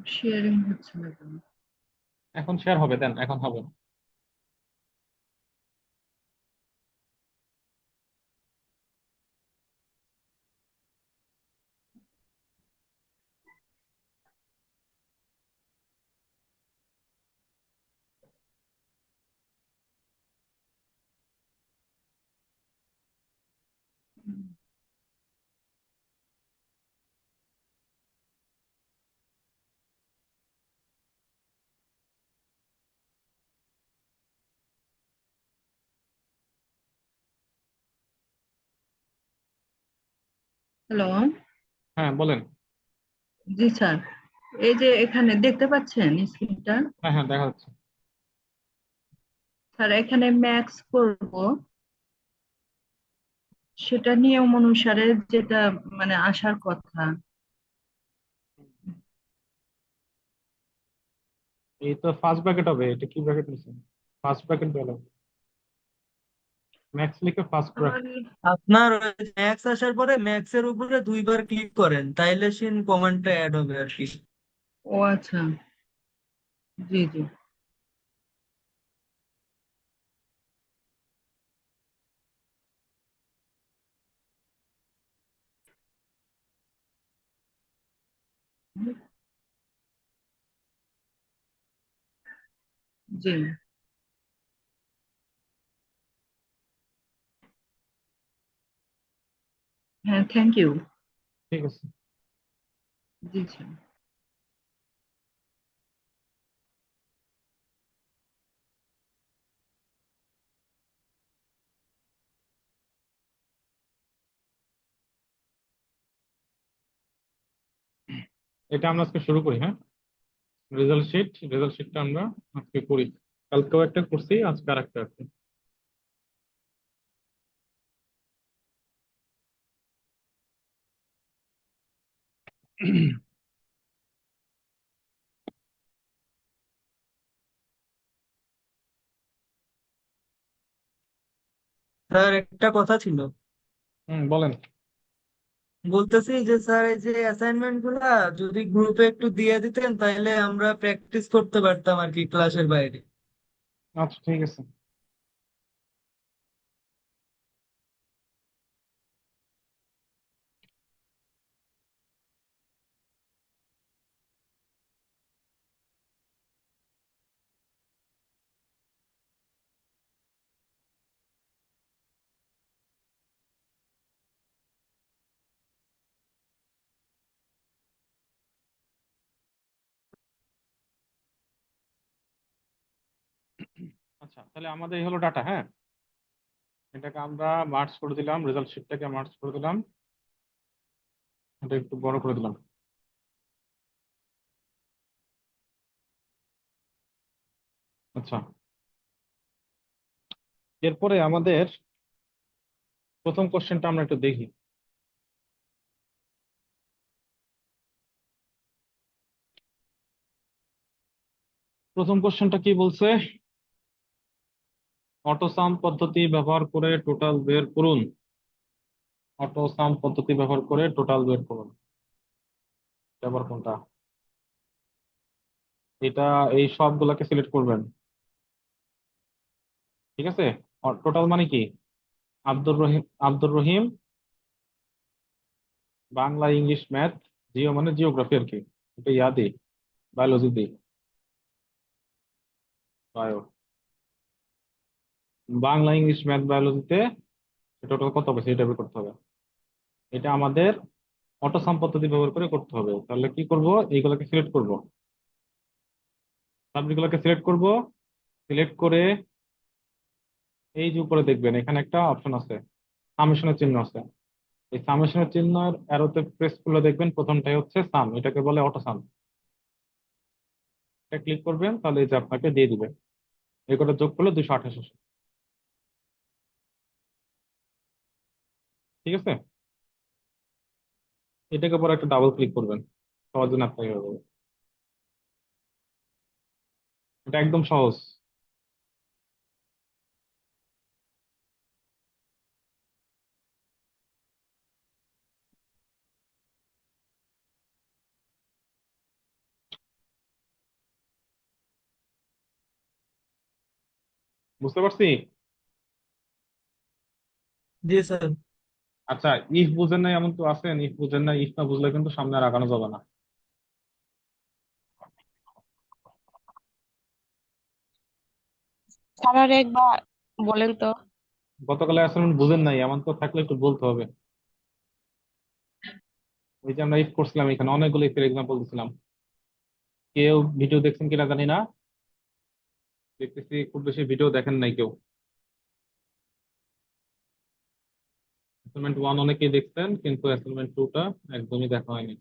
Sharing হচ্ছে না কেন? এখন শেয়ার হবে, দেন এখন হবে। হ্যালো। হ্যাঁ বলেন। জি স্যার, এই যে এখানে দেখতে পাচ্ছেন স্ক্রিনটা? হ্যাঁ হ্যাঁ, দেখা যাচ্ছে। স্যার এখানে ম্যাক্স করব, সেটা নিয়ম অনুসারে যেটা মানে আসার কথা। এই তো ফার্স্ট ব্র্যাকেট হবে, এটা কি ব্র্যাকেট নিছে? ফার্স্ট ব্র্যাকেট দেওয়া লাগবে, ম্যাক্স লিখে ফার্স্ট আমার ব্র্যাকেট। আপনার ম্যাক্স আসার পরে ম্যাক্স এর উপরে দুইবার ক্লিক করেন, তাইলে সিন কমান্ডটা অ্যাড হবে আর কি। ও আচ্ছা, জি জি। জি। হ্যাঁ, থ্যাংক ইউ। ঠিক আছে। জি স্যার। এটা আমরা আজকে শুরু করি, হ্যাঁ। রেজাল্ট শিটটা আমরা আজকে করি। কালকেও একটা করছি, আজকে আর একটা আছে। স্যার একটা কথা ছিল, বলেন। বলতেছি যে স্যার এই যে অ্যাসাইনমেন্ট গুলা যদি গ্রুপে একটু দিয়ে দিতেন তাহলে আমরা প্র্যাকটিস করতে পারতাম আর কি ক্লাসের বাইরে। আচ্ছা ঠিক আছে। আচ্ছা তাহলে আমাদের এই হলো ডাটা, হ্যাঁ। এটাকে আমরা মার্চ করে দিলাম, রেজাল্ট শিটটাকে মার্চ করে দিলাম, এটা একটু বড় করে দিলাম। আচ্ছা, এরপরে আমাদের প্রথম কোশ্চেনটা আমরা একটু দেখি। প্রথম কোশ্চেনটা কি বলছে? অটোসাম পদ্ধতি ব্যবহার করে টোটাল বের করুন। অটোসাম পদ্ধতি ব্যবহার করে টোটাল বের করুন। এটা আবার কোনটা? এটা এই সবগুলাকে সিলেক্ট করবেন, ঠিক আছে। টোটাল মানে কি? Abdur Rahim, Bangla English math, geo মানে জিওগ্রাফি আর কি। এটা ইয়া দিই, বায়োলজি দিই, বায়ো। বাংলা ইংলিশ ম্যাথ বায়োলজিতে টোটাল কত হবে সেটা বের করতে হবে। এটা আমাদের অটোসাম পদ্ধতি ব্যবহার করে করতে হবে। তাহলে কি করব? এইগুলোকে সিলেক্ট করব, সাবজেক্টগুলোকে সিলেক্ট করব। সিলেক্ট করে এই যে উপরে দেখবেন এখানে একটা অপশন আছে, সামেশনের চিহ্ন আছে। এই সামেশনের চিহ্নের অ্যারোতে প্রেস করলে দেখবেন প্রথমটাই হচ্ছে সাম, এটাকে বলে অটো সাম। এটা ক্লিক করবেন, তাহলে এই যে আপনাকে দিয়ে দিবে। এই করে যোগ করলে 228 আসে। ঠিক আছে। এটাকে পরে একটা ডাবল ক্লিক করবেন, সহজ জন্য অ্যাপ্লাই হয়ে যাবে। এটা একদম সহজ। বুঝতে পারছি? জি স্যার। আচ্ছা, ইফ বুঝেন নাই এমন তো আছেন, ইফ বুঝেন না, ইফ না বুঝলে কিন্তু সামনে আর আগানো যাবে না। স্যার আর একবার বলেন তো। গতকালে অ্যাসাইনমেন্ট বুঝেন নাই এমন তো থাকলে একটু বলতে হবে। এই যে আমরা ইফ করছিলাম, এখানে অনেকগুলো ইফের এক্সাম্পল দিছিলাম। কেউ ভিডিও দেখছেন কিনা জানি না, দেখতেছি খুব বেশি ভিডিও দেখেন নাই কেউ। অ্যাসাইনমেন্ট 1 অনেকেই দেখছেন, কিন্তু অ্যাসাইনমেন্ট 2টা একদমই দেখা হয়নি।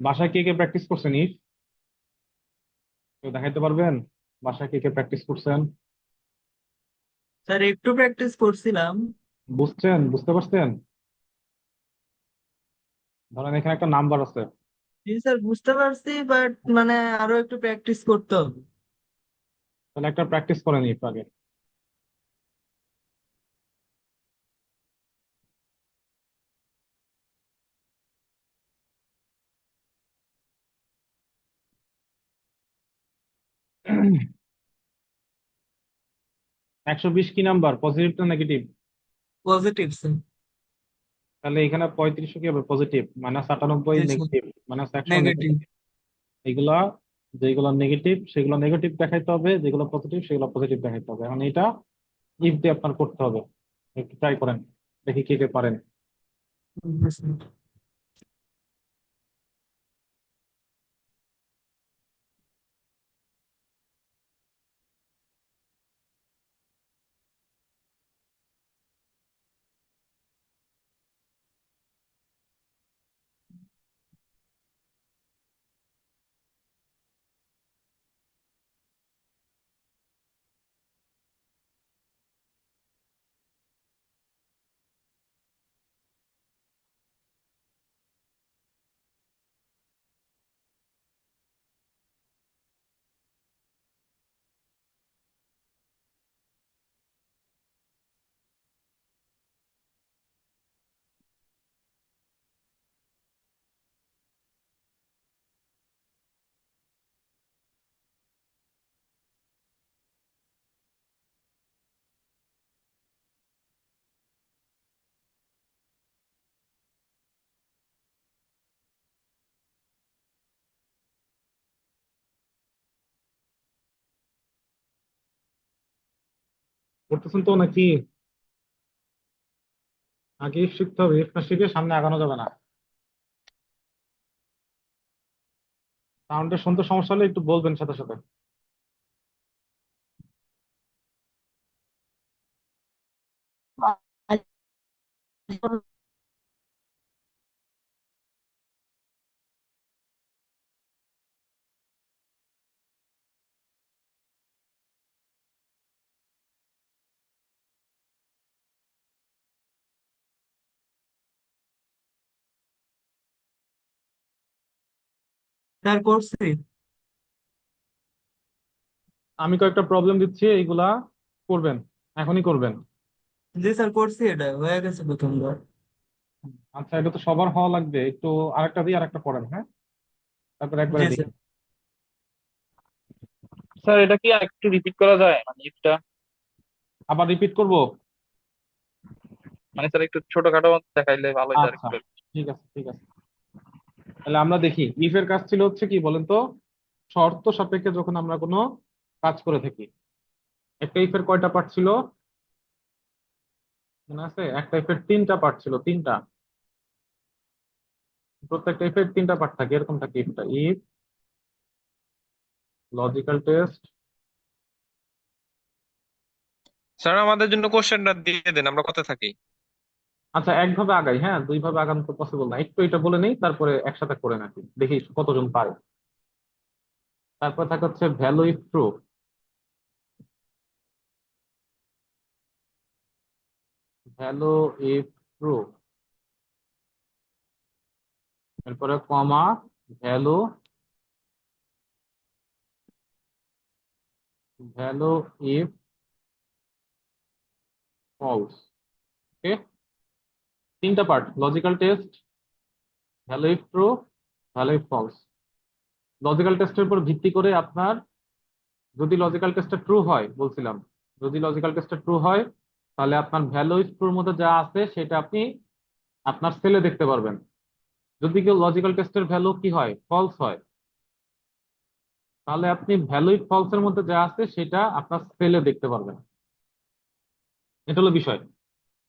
বাসায় কে কে প্র্যাকটিস করছেন ইফ? কেউ দেখাইতে পারবেন বাসায় কে কে প্র্যাকটিস করছেন? স্যার একটু প্র্যাকটিস করছিলাম। বুঝছেন, বুঝতে পারছেন? ধরেন এখানে একটা নাম্বার আছে, জি স্যার, বুঝতে পারছি, বাট মানে আরো একটু প্র্যাকটিস করতে হবে। তাহলে একটা প্র্যাকটিস করেন ইফ আগে। > 120 কি নাম্বার, পজিটিভ না নেগেটিভ? Positive sir. তাহলে এখানে 35 কি হবে, পজিটিভ। -98 জি স্যার। Negative, -100 negative. নেগেটিভ। এগুলা যেগুলো নেগেটিভ সেগুলো নেগেটিভ দেখাইতে হবে, যেগুলো পজিটিভ সেগুলো পজিটিভ দেখাইতে হবে। এখন এটা ইফ দিয়ে আপনার করতে হবে। একটু ট্রাই করেন, দেখি কে কে পারেন। জি স্যার। করতেছেন তো নাকি? আগে ইফ শিখতে হবে, ইফ না শিখে সামনে আগানো যাবে না। সাউন্ডের শুনতে সমস্যা হলে একটু বলবেন সাথে সাথে। স্যার করছি। আমি কয়েকটা প্রবলেম দিচ্ছি, এইগুলা করবেন, এখনই করবেন। জি স্যার, করছি, এটা হয়ে গেছে প্রথমবার। আচ্ছা, এটা তো সবার হওয়া লাগবে, একটু আরেকটা দিয়ে আরেকটা পড়েন, হ্যাঁ? তারপর একবারে জি দেখি। স্যার। স্যার এটা কি একটু রিপিট করা যায় মানে ইফটা? আবার রিপিট করব? মানে স্যার একটু ছোটখাটো মতো দেখাইলে ভালো হতো আর আচ্ছা, একটু। ঠিক আছে ঠিক আছে। তাহলে আমরা দেখি, ইফ এর কাজ ছিল হচ্ছে কি বলেন তো, শর্ত সাপেক্ষে যখন আমরা কোনো কাজ করে থাকি। একটা ইফ এর কয়টা পার্ট ছিল মনে আছে? একটা ইফ এর 3টা পার্ট ছিল, 3টা। প্রত্যেকটা ইফ এর 3টা পার্ট থাকে, এরকম থাকে ইফটা: ইফ, লজিক্যাল টেস্ট। স্যার আমাদের জন্য কোশ্চেনটা দিয়ে দেন, আমরা কত থাকি? আচ্ছা, একভাবে আগাই, হ্যাঁ, দুইভাবে আগানো তো পসিবল না। একটু এটা বলে নেই, তারপরে একসাথে করে নাকি দেখি কতজন পারে। তারপর থাকে হচ্ছে value if true, value if true. এরপরে comma, value, value if false. Okay, 3টা part: logical test, value if true, value if false. Logical টেস্টের উপর ভিত্তি করে আপনার, যদি লজিক্যাল টেস্টটা ট্রু হয়, বলছিলাম যদি লজিক্যাল টেস্টটা ট্রু হয়, তাহলে আপনার ভ্যালু ইজ ট্রুর মধ্যে যা আছে সেটা আপনি আপনার সেলে দেখতে পারবেন। যদি কেউ লজিক্যাল টেস্টের ভ্যালু কি হয়, ফলস হয়, তাহলে আপনি ভ্যালু ইজ ফলস এর মধ্যে যা আছে সেটা আপনার সেলে দেখতে পারবেন। এটা হলো বিষয়,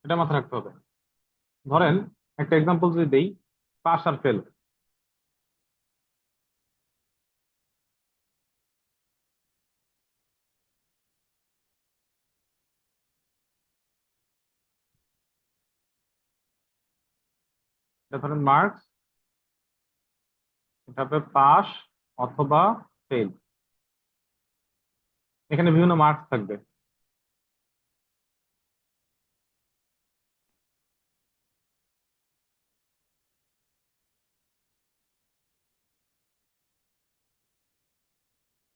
এটা মাথায় রাখতে হবে। ধরেন একটা এক্সাম্পল যদি দেই, পাস আর ফেল। এটা ধরেন মার্কস, এটা হবে পাস অথবা ফেল। এখানে বিভিন্ন মার্কস থাকবে।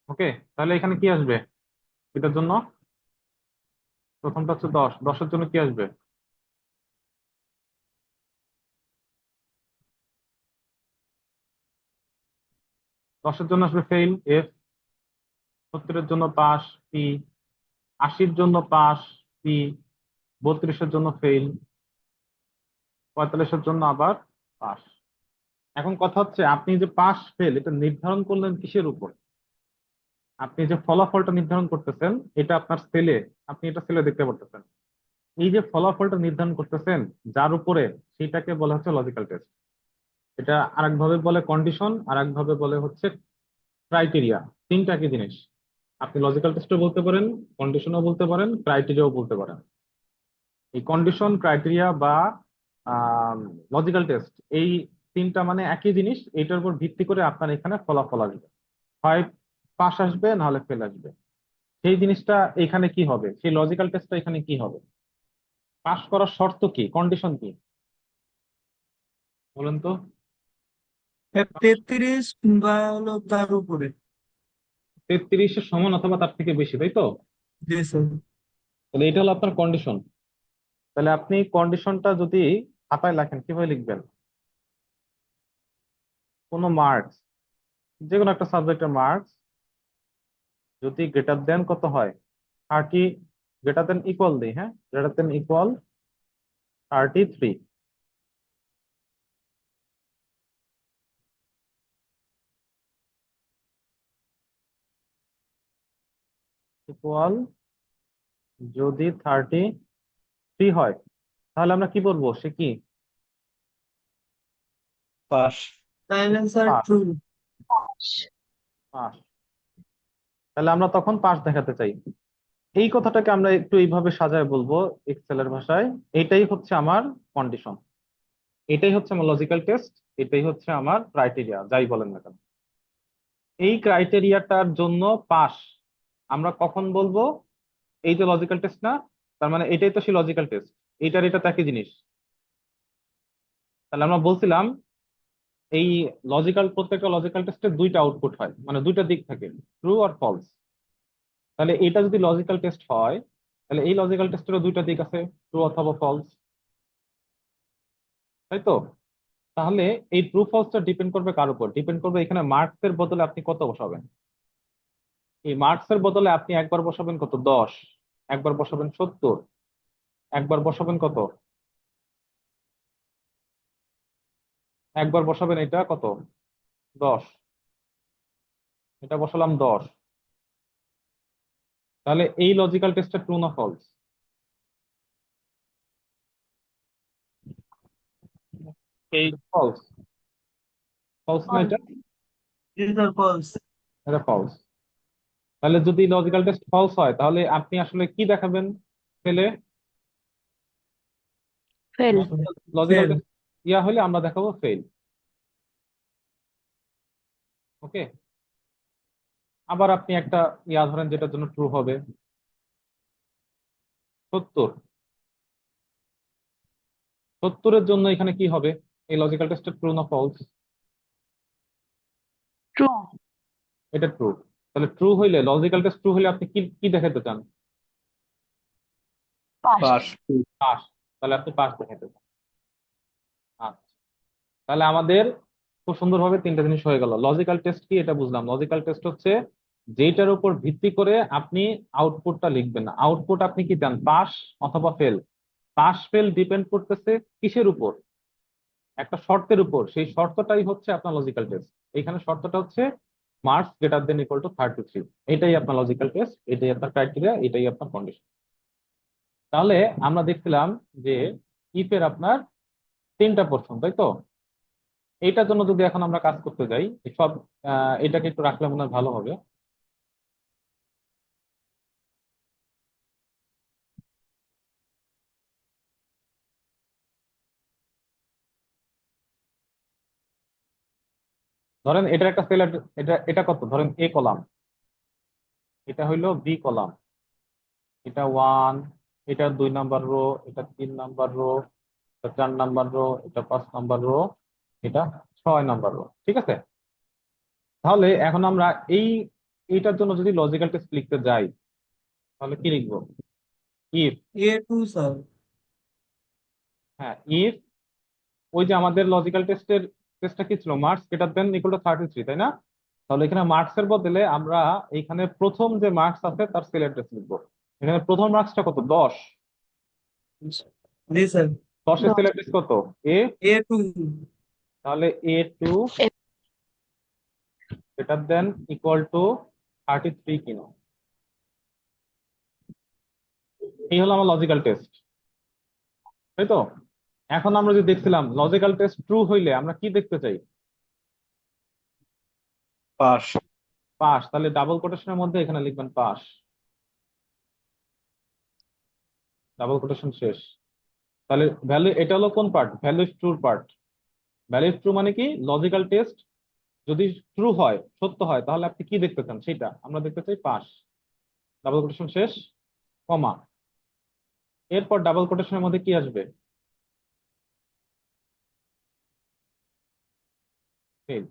ওকে, তাহলে এখানে কি আসবে এটার জন্য? প্রথমটা হচ্ছে 10, 10-এর জন্য কি আসবে? 10-এর জন্য আসবে ফেইল এফ, 70-এর জন্য পাস পি, 80-র জন্য পাস পি, 32-এর জন্য ফেইল, 45-এর জন্য আবার পাস। এখন কথা হচ্ছে আপনি যে পাস ফেল এটা নির্ধারণ করলেন কিসের উপর? আপনি যে ফলাফলটা নির্ধারণ করতেছেন এটা আপনার সেলে, আপনি এটা সেলে দেখতে পারতেছেন। এই যে ফলাফলটা নির্ধারণ করতেছেন যার উপরে, সেটাকে বলা হচ্ছে লজিক্যাল টেস্ট। এটা আরেকভাবে বলে কন্ডিশন, আরেকভাবে বলে হচ্ছে ক্রাইটেরিয়া। তিনটা একই জিনিস। আপনি লজিক্যাল টেস্টও বলতে পারেন, কন্ডিশনও বলতে পারেন, ক্রাইটেরিয়াও বলতে পারেন। এই কন্ডিশন, ক্রাইটেরিয়া বা লজিক্যাল টেস্ট, এই তিনটা মানে একই জিনিস। এটার উপর ভিত্তি করে আপনার এখানে ফলাফল আসবে, হয় পাস আসবে নাহলে ফেল আসবে। সেই জিনিসটা এখানে কি হবে, সেই লজিক্যাল টেস্টটা এখানে কি হবে? পাস করার শর্ত কি, কন্ডিশন কি বলেন তো? 33 বা হলো তার উপরে। 33-এর সমান অথবা তার থেকে বেশি, তাই তো? জি স্যার। তাহলে এটা হলো আপনার কন্ডিশন। তাহলে আপনি কন্ডিশনটা যদি খাতায় লেখেন কিভাবে লিখবেন? কোনো মার্কস, যে কোনো একটা সাবজেক্টের মার্কস যদি গ্রেটার দেন কত হয়, 30, গ্রেটার দেন ইকুয়াল দিই, হ্যাঁ, গ্রেটার দেন ইকুয়াল 33, ইকুয়াল যদি 33 হয়, তাহলে আমরা কি বলবো, সে কি পাস। তাহলে স্যার পাস। ট্রু। পাস, তাহলে আমরা তখন পাস দেখাতে চাই। এই কথাটাকে আমরা একটু এইভাবে সাজায় বলবো এক্সেলের ভাষায়, এটাই হচ্ছে আমার কন্ডিশন, এটাই হচ্ছে আমার লজিক্যাল টেস্ট, এটাই হচ্ছে আমার ক্রাইটেরিয়া, যাই বলেন না কেন। এই ক্রাইটেরিয়াটার জন্য পাস আমরা কখন বলবো? এই যে লজিক্যাল টেস্ট না, তার মানে এটাই তো সেই লজিক্যাল টেস্ট, এইটার এটা তো একই জিনিস। তাহলে আমরা বলছিলাম এই প্রত্যেকটা লজিক্যাল টেস্টের দুইটা আউটপুট হয়, মানে দুইটা দিক থাকে, ট্রু আর ফলস। তাহলে এটা যদি লজিক্যাল টেস্ট হয়, তাহলে এই লজিক্যাল টেস্টেরও দুইটা দিক আছে, ট্রু অথবা ফলস, তাই তো? তাহলে এই ট্রু ফলসটা ডিপেন্ড করবে কার উপর? ডিপেন্ড করবে এখানে মার্কস এর বদলে আপনি কত বসাবেন। এই মার্কস এর বদলে আপনি একবার বসাবেন কত, 10, একবার বসাবেন 70, একবার বসাবেন কত, একবার বসাবেন এটা কত, 10, এটা বসালাম 10। তাহলে এই লজিক্যাল টেস্টটা ট্রু না ফলস? এই ফলস, ফলস না এটা? জি স্যার ফলস। এটা ফলস। তাহলে যদি লজিক্যাল টেস্ট ফলস হয়, তাহলে আপনি আসলে কি দেখাবেন ফেলে? ফেল। Logical fail. টেস্ট ইয়া হলে আমরা দেখাবো ফেল। ওকে, আবার আপনি একটা ইয়া ধরেন যেটার জন্য ট্রু হবে 70, 70-এর জন্য এখানে কি হবে? এই লজিক্যাল টেস্টের ট্রু না ফলস? ট্রু। এটা ট্রু। তাহলে ট্রু হইলে, লজিক্যাল টেস্ট ট্রু হইলে আপনি কি কি দেখাতে চান? পাস। পাস। পাস। তাহলে আপনি পাস দেখাতে চান। আচ্ছা, তাহলে আমাদের খুব সুন্দরভাবে তিনটা জিনিস হয়ে গেল। লজিক্যাল টেস্ট কি এটা বুঝলাম। লজিক্যাল টেস্ট হচ্ছে যেটার উপর ভিত্তি করে আপনি আউটপুটটা লিখবেন। আউটপুট আপনি কি চান, পাস অথবা ফেল? পাস ফেল ডিপেন্ড করতেছে কিসের উপর? একটা শর্তের উপর। সেই শর্তটাই হচ্ছে আপনার লজিক্যাল টেস্ট। এখানে শর্তটা হচ্ছে marks greater than equal to 33। এটাই আপনার লজিক্যাল টেস্ট, এটাই আপনার ক্রাইটেরিয়া, এটাই আপনার কন্ডিশন। তাহলে আমরা দেখছিলাম যে ইফের আপনার তিনটা পোর্শন, তাই তো? এইটার জন্য যদি এখন আমরা কাজ করতে যাই, এই সব এটাকে একটু রাখলে মনে হয় ভালো হবে। ধরেন এটার একটা সেল, এটা এটা কত, ধরেন এ কলাম, এটা হইলো বি কলাম, এটা 1, এটা 2 নাম্বার রো, এটা 3 নাম্বার রো, এটা 4 নাম্বার রো, এটা 5 নাম্বার রো, এটা 6 নাম্বার রো। ঠিক আছে? তাহলে এখন আমরা এই এইটার জন্য যদি লজিক্যাল টেস্ট লিখতে যাই, তাহলে কি লিখবো? If, A2 sir. হ্যাঁ ইফ, ওই যে আমাদের লজিক্যাল টেস্টটা কি ছিল, marks greater than equal to 33, তাই না? তাহলে এখানে মার্কস এর বদলে আমরা এইখানে প্রথম যে মার্কস আছে তার সেল অ্যাড্রেস লিখবো। এখানে প্রথম মার্কসটা কত, 10। জি স্যার। 10-এর সেল 10 অ্যাড্রেস কত? এ। A2। তাহলে A2 greater than equal to 33 কিনা। এই হলো আমার লজিক্যাল টেস্ট, তাই তো? এখন আমরা যে দেখছিলাম লজিক্যাল টেস্ট ট্রু হইলে আমরা কি দেখতে চাই? পাস। পাস। তাহলে ডাবল কোটেশনের মধ্যে এখানে লিখবেন পাস, ডাবল কোটেশন শেষ। তাহলে ভ্যালু, এটা হলো কোন পার্ট, ভ্যালু ইজ ট্রুর পার্ট। ভ্যালু ইজ ট্রু মানে কি, লজিক্যাল টেস্ট যদি ট্রু হয়, সত্য হয়, তাহলে আপনি কি দেখতে চান, সেটা আমরা দেখতে চাই পাস, ডাবল কোটেশন শেষ, কমা। এরপর ডাবল কোটেশনের মধ্যে কি আসবে? ফেল।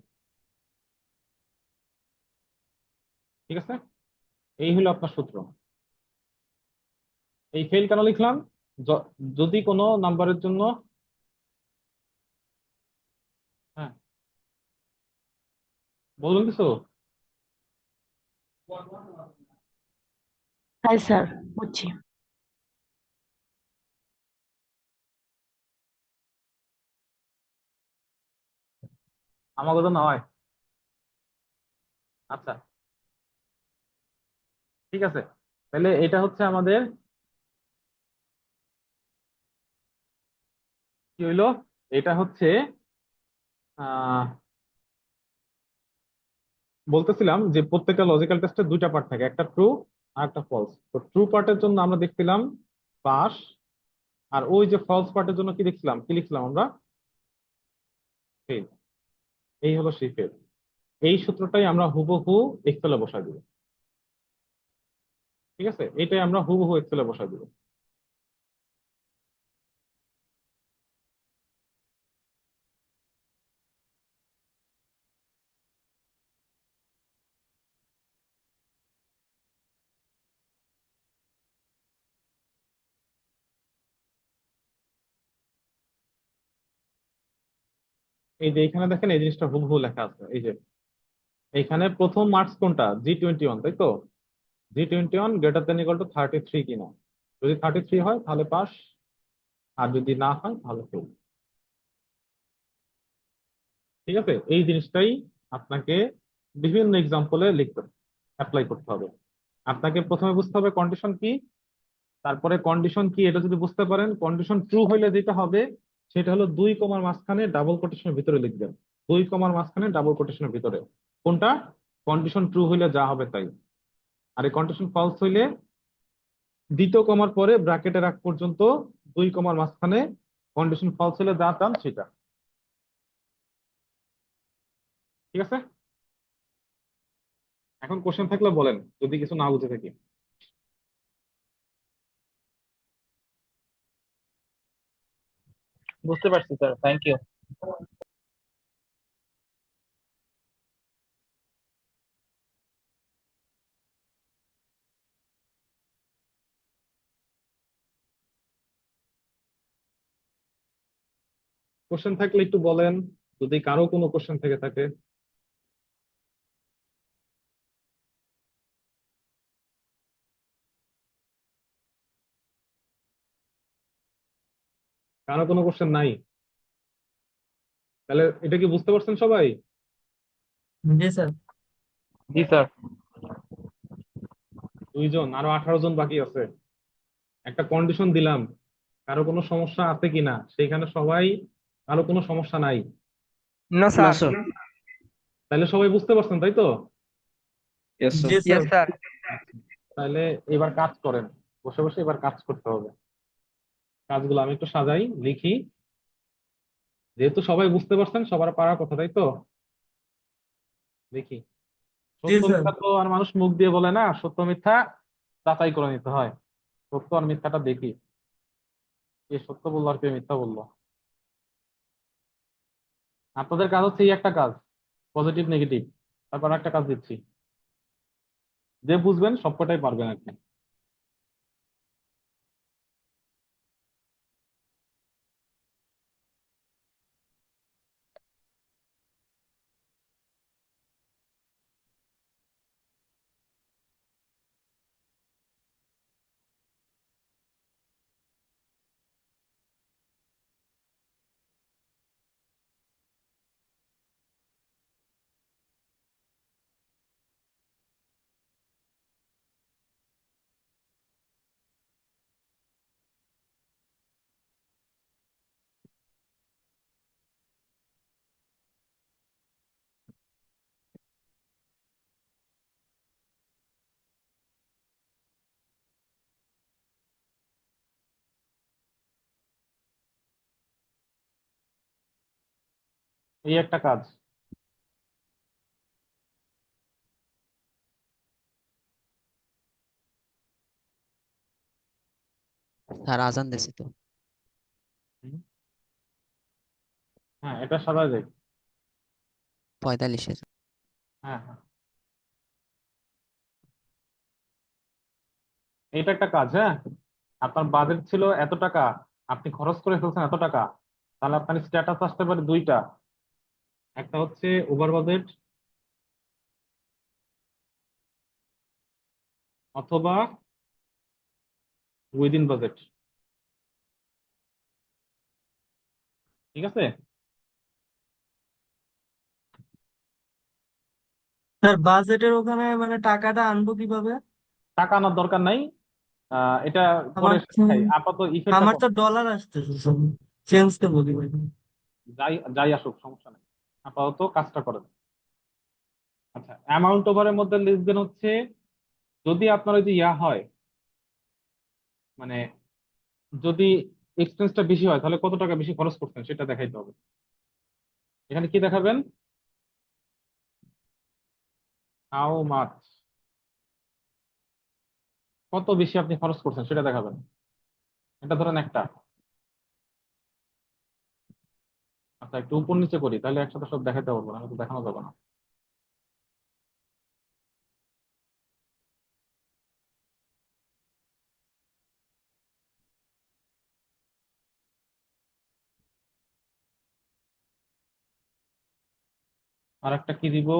ঠিক আছে? এই হলো আপনার সূত্র। এই ফেল কেন লিখলাম? য- যদি কোনো নাম্বারের জন্য, হ্যাঁ বলুন কিছু। হ্যাঁ স্যার, বুঝছি। আমাকে তো নয়। আচ্ছা, ঠিক আছে। তাহলে এটা হচ্ছে আমাদের কি হইলো, এটা হচ্ছে আহ বলতেছিলাম যে প্রত্যেকটা লজিক্যাল টেস্টের দুইটা পার্ট থাকে, একটা ট্রু আর একটা ফলস। তো ট্রু পার্টের জন্য আমরা দেখছিলাম পাস, আর ওই যে ফলস পার্টের জন্য কি দেখছিলাম, কি লিখছিলাম আমরা, ফেল। এই হলো সেই ফেল। এই সূত্রটাই আমরা হুবহু এক্সেলে বসাই দিব। ঠিক আছে, এটাই আমরা হুবহু এক্সেলে বসাই দিব। এই যে এখানে দেখেন এই জিনিসটা হুবহু লেখা আছে, এই যে এইখানে প্রথম মার্কস কোনটা, G21, তাই তো? G21 greater than equal to 33 কিনা। যদি 33 হয় তাহলে পাস, আর যদি না হয় তাহলে ফেল। ঠিক আছে, এই জিনিসটাই আপনাকে বিভিন্ন এক্সাম্পলে লিখতে, অ্যাপ্লাই করতে হবে। আপনাকে প্রথমে বুঝতে হবে কন্ডিশন কি, তারপরে কন্ডিশন কি এটা যদি বুঝতে পারেন, কন্ডিশন ট্রু হইলে যেটা হবে সেটা হলো 2 কমার মাঝখানে ডাবল কোটেশনের ভিতরে লিখবেন। 2 কমার মাঝখানে ডাবল কোটেশনের ভিতরে কোনটা, কন্ডিশন ট্রু হইলে যা হবে তাই। আর এই কন্ডিশন ফলস হইলে দ্বিতীয় কমার পরে ব্র্যাকেটের আগ পর্যন্ত 2 কমার মাঝখানে কন্ডিশন ফলস হলে যা চান সেটা। ঠিক আছে? এখন কোশ্চেন থাকলে বলেন যদি কিছু না বুঝে থাকি। বুঝতে পারছি স্যার, থ্যাংক ইউ। কোশ্চেন থাকলে একটু বলেন। যদি কারো কোনো কোশ্চেন থেকে থাকে। কারো কোনো কোশ্চেন নাই? তাহলে এটা কি বুঝতে পারছেন সবাই? জি স্যার। জি স্যার। 2 জন, আরো 18 জন বাকি আছে। একটা কন্ডিশন দিলাম, কারো কোনো সমস্যা আছে কিনা, সেখানে সবাই কারো কোনো সমস্যা নাই। না না স্যার। স্যার। তাহলে সবাই বুঝতে পারছেন, তাই তো? Yes sir. জি স্যার। Yes sir. আচ্ছা, তাহলে এবার কাজ করেন, বসে বসে এবার কাজ করতে হবে। কাজগুলো আমি একটু সাজাই, লিখি। যেহেতু সবাই বুঝতে পারছেন, সবার পারার কথা, তাই তো? দেখি। জি সত্য স্যার। মিথ্যা তো আর মানুষ মুখ দিয়ে বলে না, সত্য মিথ্যা যাচাই করে নিতে হয়। সত্য আর মিথ্যাটা দেখি, কে সত্য বললো আর কে মিথ্যা বললো। আপনাদের কাজ হচ্ছে এই একটা কাজ, পজিটিভ নেগেটিভ। তারপর একটা কাজ দিচ্ছি, যে বুঝবেন সবকটাই পারবেন আর কি। এই একটা কাজ। স্যার আজান দিছে তো। হুম, হ্যাঁ, এটা সাদা যায়। 45-এর। হ্যাঁ, হ্যাঁ, এটা একটা কাজ। হ্যাঁ, আপনার বাজেট ছিল এত টাকা, আপনি খরচ করে ফেলছেন এত টাকা, তাহলে আপনার স্ট্যাটাস আসতে পারে দুইটা। একটা হচ্ছে ওভার বাজেট, অথবা উইদিন বাজেট। ঠিক আছে? স্যার বাজেটের ওখানে মানে টাকাটা আনবো কিভাবে? টাকা আনার দরকার নাই, এটা পরে আমার দেখাই, আপাতত ইফেক্টটা আমার কম। তো ডলার আসতেছে স্যার, চেঞ্জ তো বলি ভাই। যাই যাই আসুক, সমস্যা নেই, আপাতত কাজটা করেন। আচ্ছা, অ্যামাউন্ট ওভারের মধ্যে লিখবেন হচ্ছে, যদি আপনার ওই যে ইয়া হয়, মানে যদি এক্সপেন্সটা বেশি হয়, তাহলে কত টাকা বেশি খরচ করছেন সেটা দেখাইতে হবে। এখানে কি দেখাবেন? হাউ মাচ, কত বেশি আপনি খরচ করছেন সেটা দেখাবেন। এটা ধরেন একটা। আচ্ছা, একটু উপর নিচে করি, তাহলে একসাথে সব দেখাতে পারবো না, হয়তো দেখানো যাবে না। আর একটা কি দিব?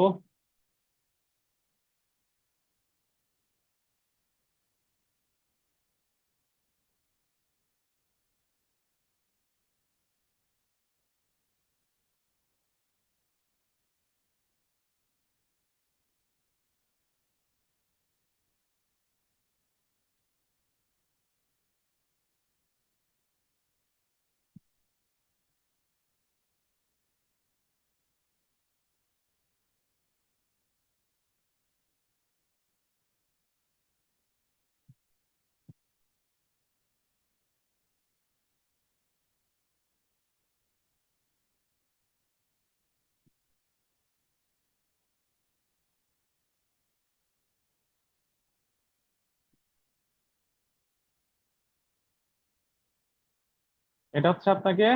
এটা হচ্ছে আপনাকে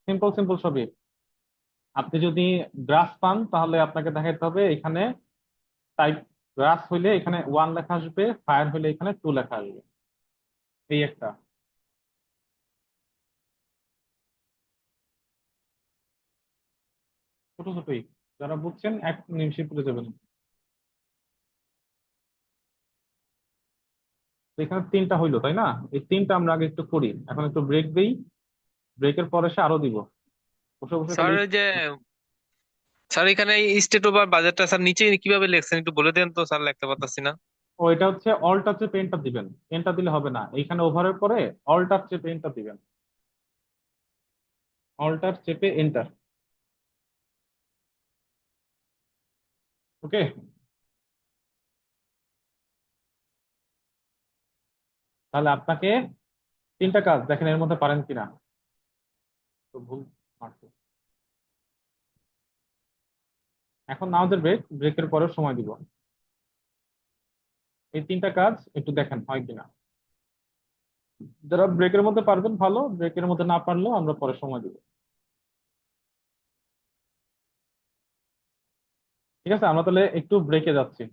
সিম্পল সিম্পল সবই। আপনি যদি গ্রাফ পান, তাহলে আপনাকে দেখাইতে হবে এখানে টাইপ, গ্রাফ হইলে এখানে 1 লেখা আসবে, ফায়ার হইলে এখানে 2 লেখা আসবে। এই একটা। ছোট ছোটই, যারা বুঝছেন এক নিমিষে পুরো যাবেন। তো এখানে তিনটা হইলো তাই না? এই তিনটা আমরা আগে একটু করি, এখন একটু ব্রেক দেই, ব্রেকের পরে সে আরো দিব। বসে বসে স্যার খালি এই যে স্যার এখানে স্টেট ওভার বাজেটটা স্যার নিচে কিভাবে লিখছেন একটু বলে দেন তো, স্যার লিখতে পারতাছি না। ও এটা হচ্ছে অল্টার চেপে এন্টার দিবেন, এন্টার দিলে হবে না, এইখানে ওভারের পরে অল্টার চেপে এন্টার দিবেন, অল্টার চেপে এন্টার। ওকে, তাহলে আপনাকে তিনটা কাজ দেখেন এর মধ্যে পারেন কিনা। তো ভুল মারছে। এখন আমাদের ব্রেক, ব্রেকের পরেও সময় দিব। এই তিনটা কাজ একটু দেখেন হয় কিনা। যারা ব্রেকের মধ্যে পারবেন ভালো, ব্রেকের মধ্যে না পারলেও আমরা পরে সময় দিব। ঠিক আছে, আমরা তাহলে একটু ব্রেকে যাচ্ছি।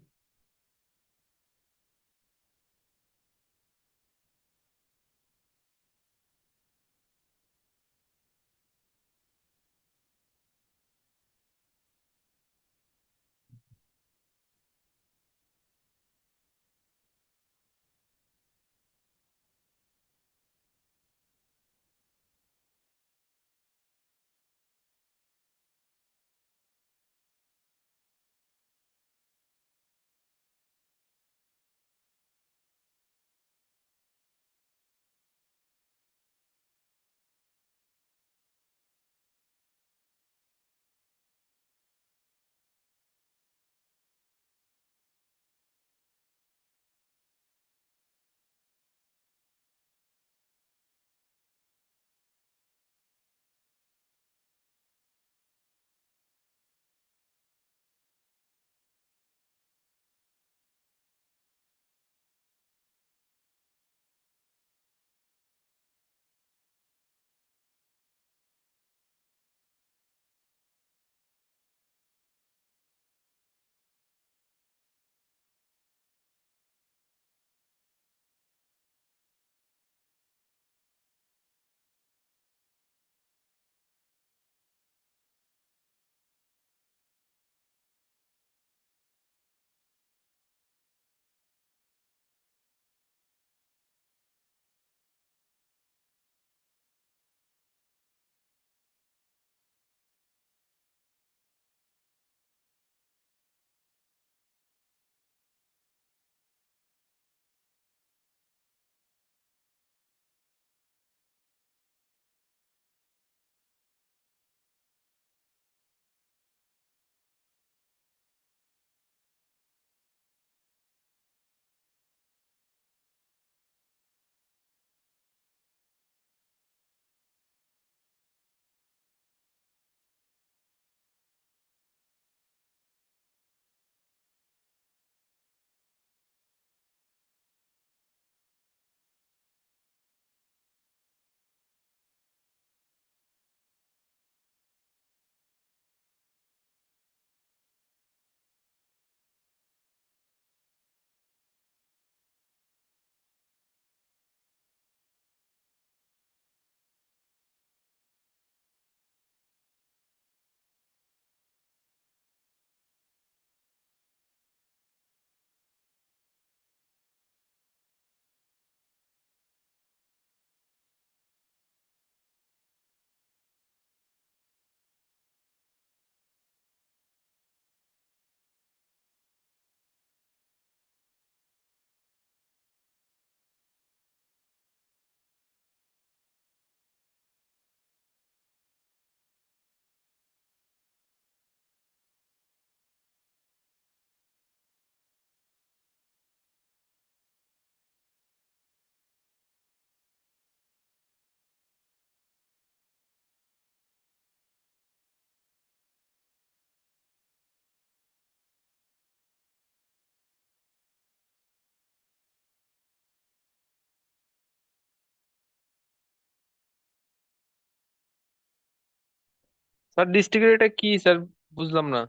স্যার ডিস্ট্রিক্টের এটা কি স্যার, বুঝলাম না।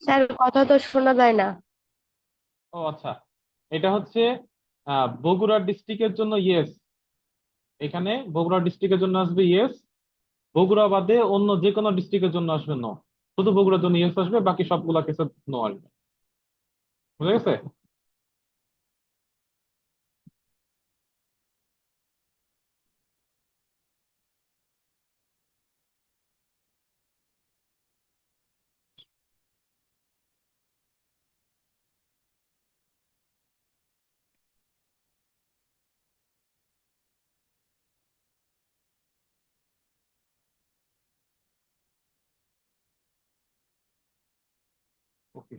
স্যার কথা তো শোনা যায় না। ও আচ্ছা, এটা হচ্ছে বগুড়া ডিস্ট্রিক্টের জন্য ইয়েস। এখানে বগুড়া ডিস্ট্রিক্টের জন্য আসবে ইয়েস, বগুড়া বাদে অন্য যে কোনো ডিস্ট্রিক্টের জন্য আসবে নো। শুধু বগুড়ার জন্য ইয়েস আসবে, বাকি সবগুলা কেসে নো আসবে। বুঝা গেছে? ওকে।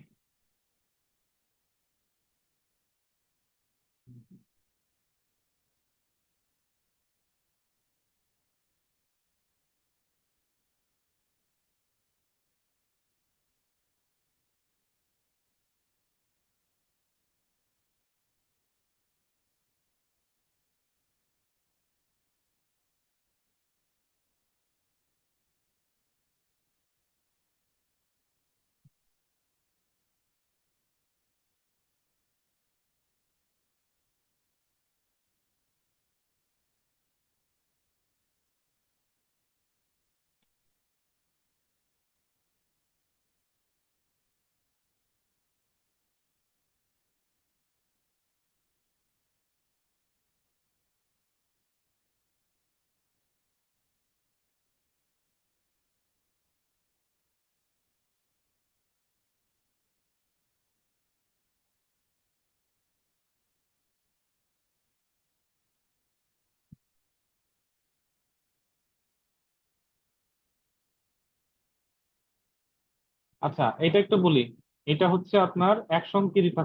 আচ্ছা, এটা একটু বলি। এটা হচ্ছে আপনার অ্যাকশন কি দিতে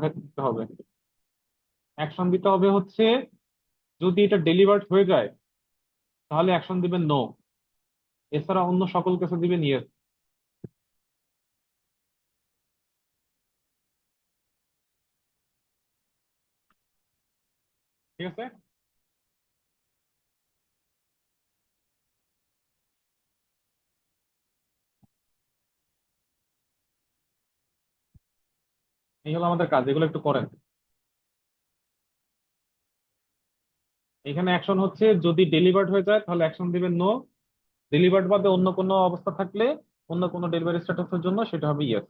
হবে। অ্যাকশন দিতে হবে হচ্ছে, যদি এটা ডেলিভার্ড হয়ে যায় তাহলে অ্যাকশন দিবেন নো, এছাড়া অন্য সকল কেসে দিবেন ইয়েস। ঠিক আছে? এই হলো আমাদের কাজ, এগুলো একটু করেন। এখানে অ্যাকশন হচ্ছে যদি ডেলিভার্ড হয়ে যায় তাহলে অ্যাকশন দিবেন নো, ডেলিভার্ড বাদে অন্য কোনো অবস্থা থাকলে, অন্য কোনো ডেলিভারি স্ট্যাটাসের জন্য সেটা হবে ইয়েস।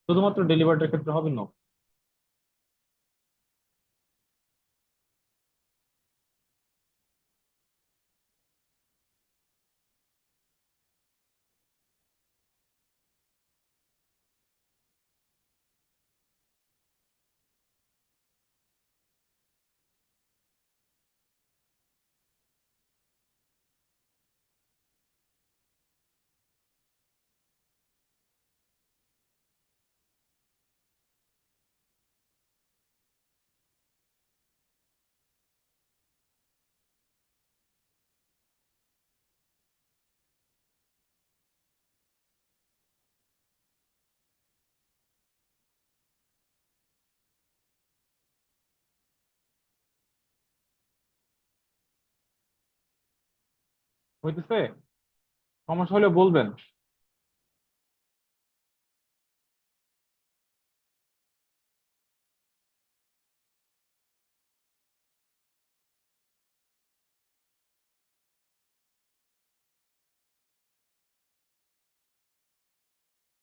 শুধুমাত্র ডেলিভার্ডের ক্ষেত্রে হবে নো। হইতেছে? সমস্যা হলে বলবেন।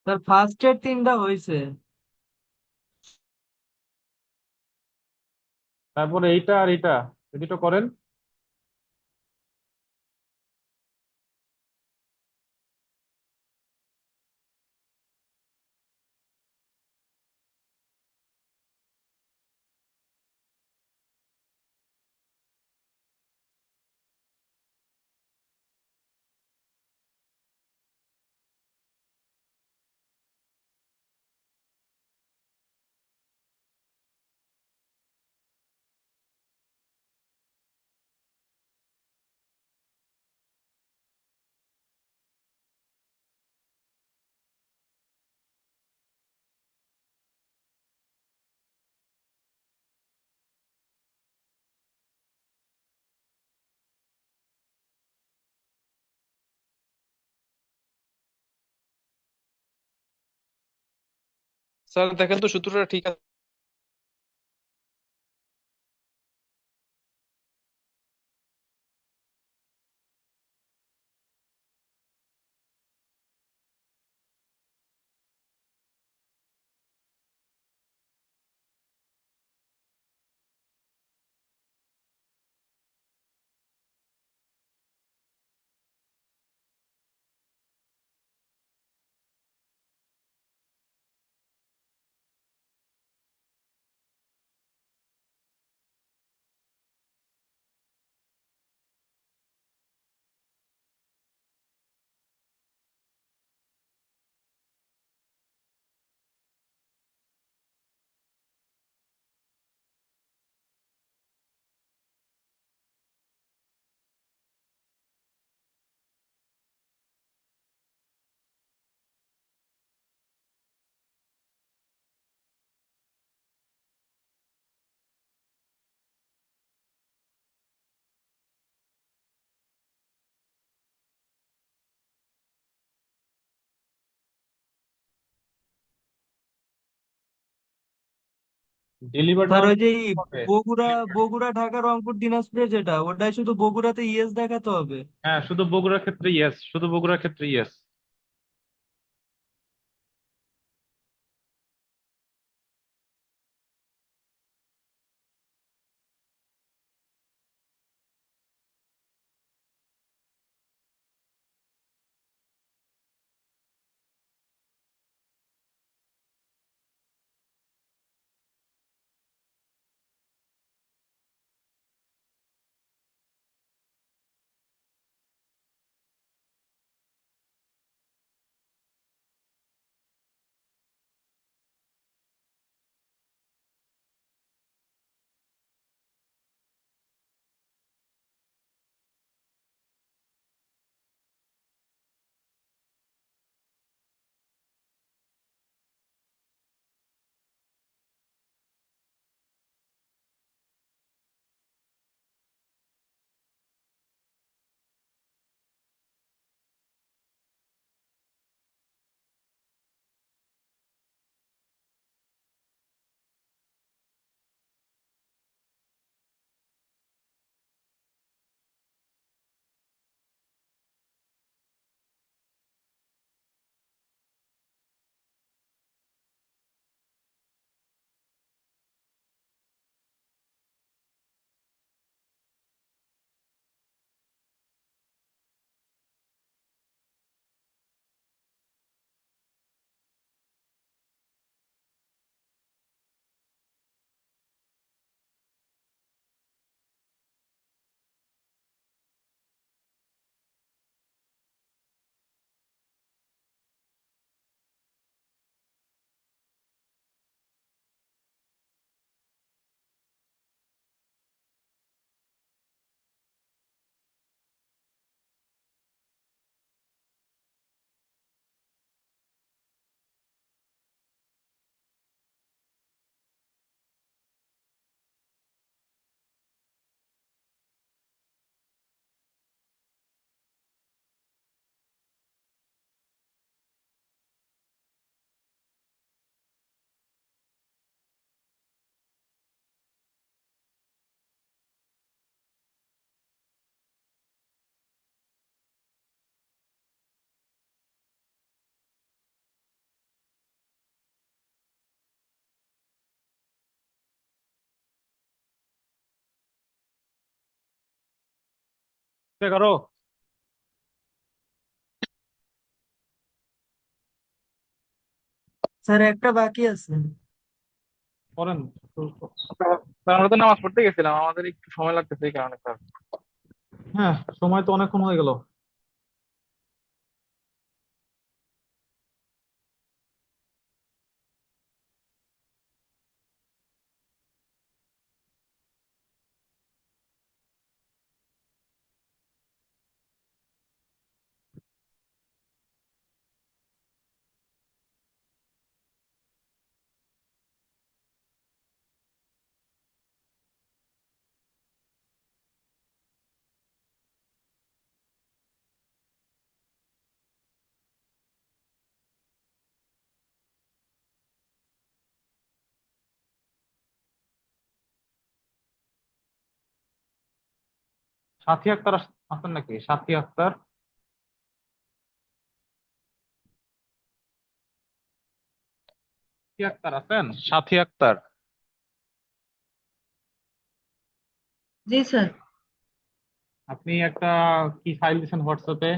স্যার ফার্স্টের তিনটা হয়েছে। তারপরে এইটা আর এইটা, এই দুটো করেন। স্যার দেখেন তো সূত্রটা ঠিক আছে। ডেলিভারটা স্যার ওই যে এই হবে। বগুড়া বগুড়া ঢাকা রংপুর দিনাজপুরে যেটা ওটাই শুধু বগুড়াতে ইয়েস দেখাতে হবে। হ্যাঁ, শুধু বগুড়ার ক্ষেত্রে ইয়েস, শুধু বগুড়ার ক্ষেত্রে ইয়েস। চেক করো। স্যার একটা বাকি আছে। করেন। স্যার আমরা তো নামাজ পড়তে গেছিলাম, আমাদের একটু সময় লাগতেছে এই কারণে স্যার। হ্যাঁ, সময় তো অনেকক্ষণ হয়ে গেল। সাথী আক্তার আছেন নাকি? সাথী আক্তার, সাথী আক্তার আছেন? সাথী আক্তার, জি স্যার। আপনি একটা কি ফাইল দিয়েছেন হোয়াটসঅ্যাপে?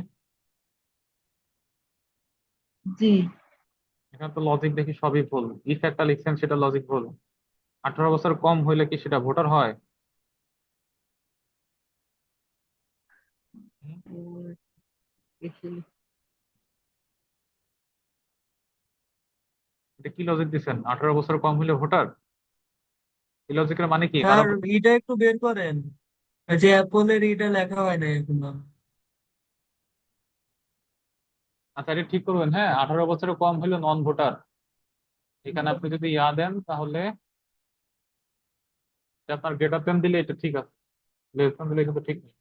জি। এখানে তো লজিক দেখি সবই ভুল। ইফ একটা লিখছেন সেটা লজিক ভুল। 18 বছর কম হইলে কি সেটা ভোটার হয়? হুম? এটা কি লজিক দিচ্ছেন? 18 বছর কম হইলে ভোটার? এই লজিকের মানে কি? স্যার এটা একটু বের করেন, ওই যে অ্যাপলের এটা লেখা হয় না এখনো। আচ্ছা, এটা ঠিক করবেন। হ্যাঁ, 18 বছরের কম হইলে নন ভোটার। এখানে আপনি যদি দেন তাহলে এটা আপনার গ্রেটার দেন দিলে এটা ঠিক আছে, লেস দেন দিলে কিন্তু ঠিক নেই।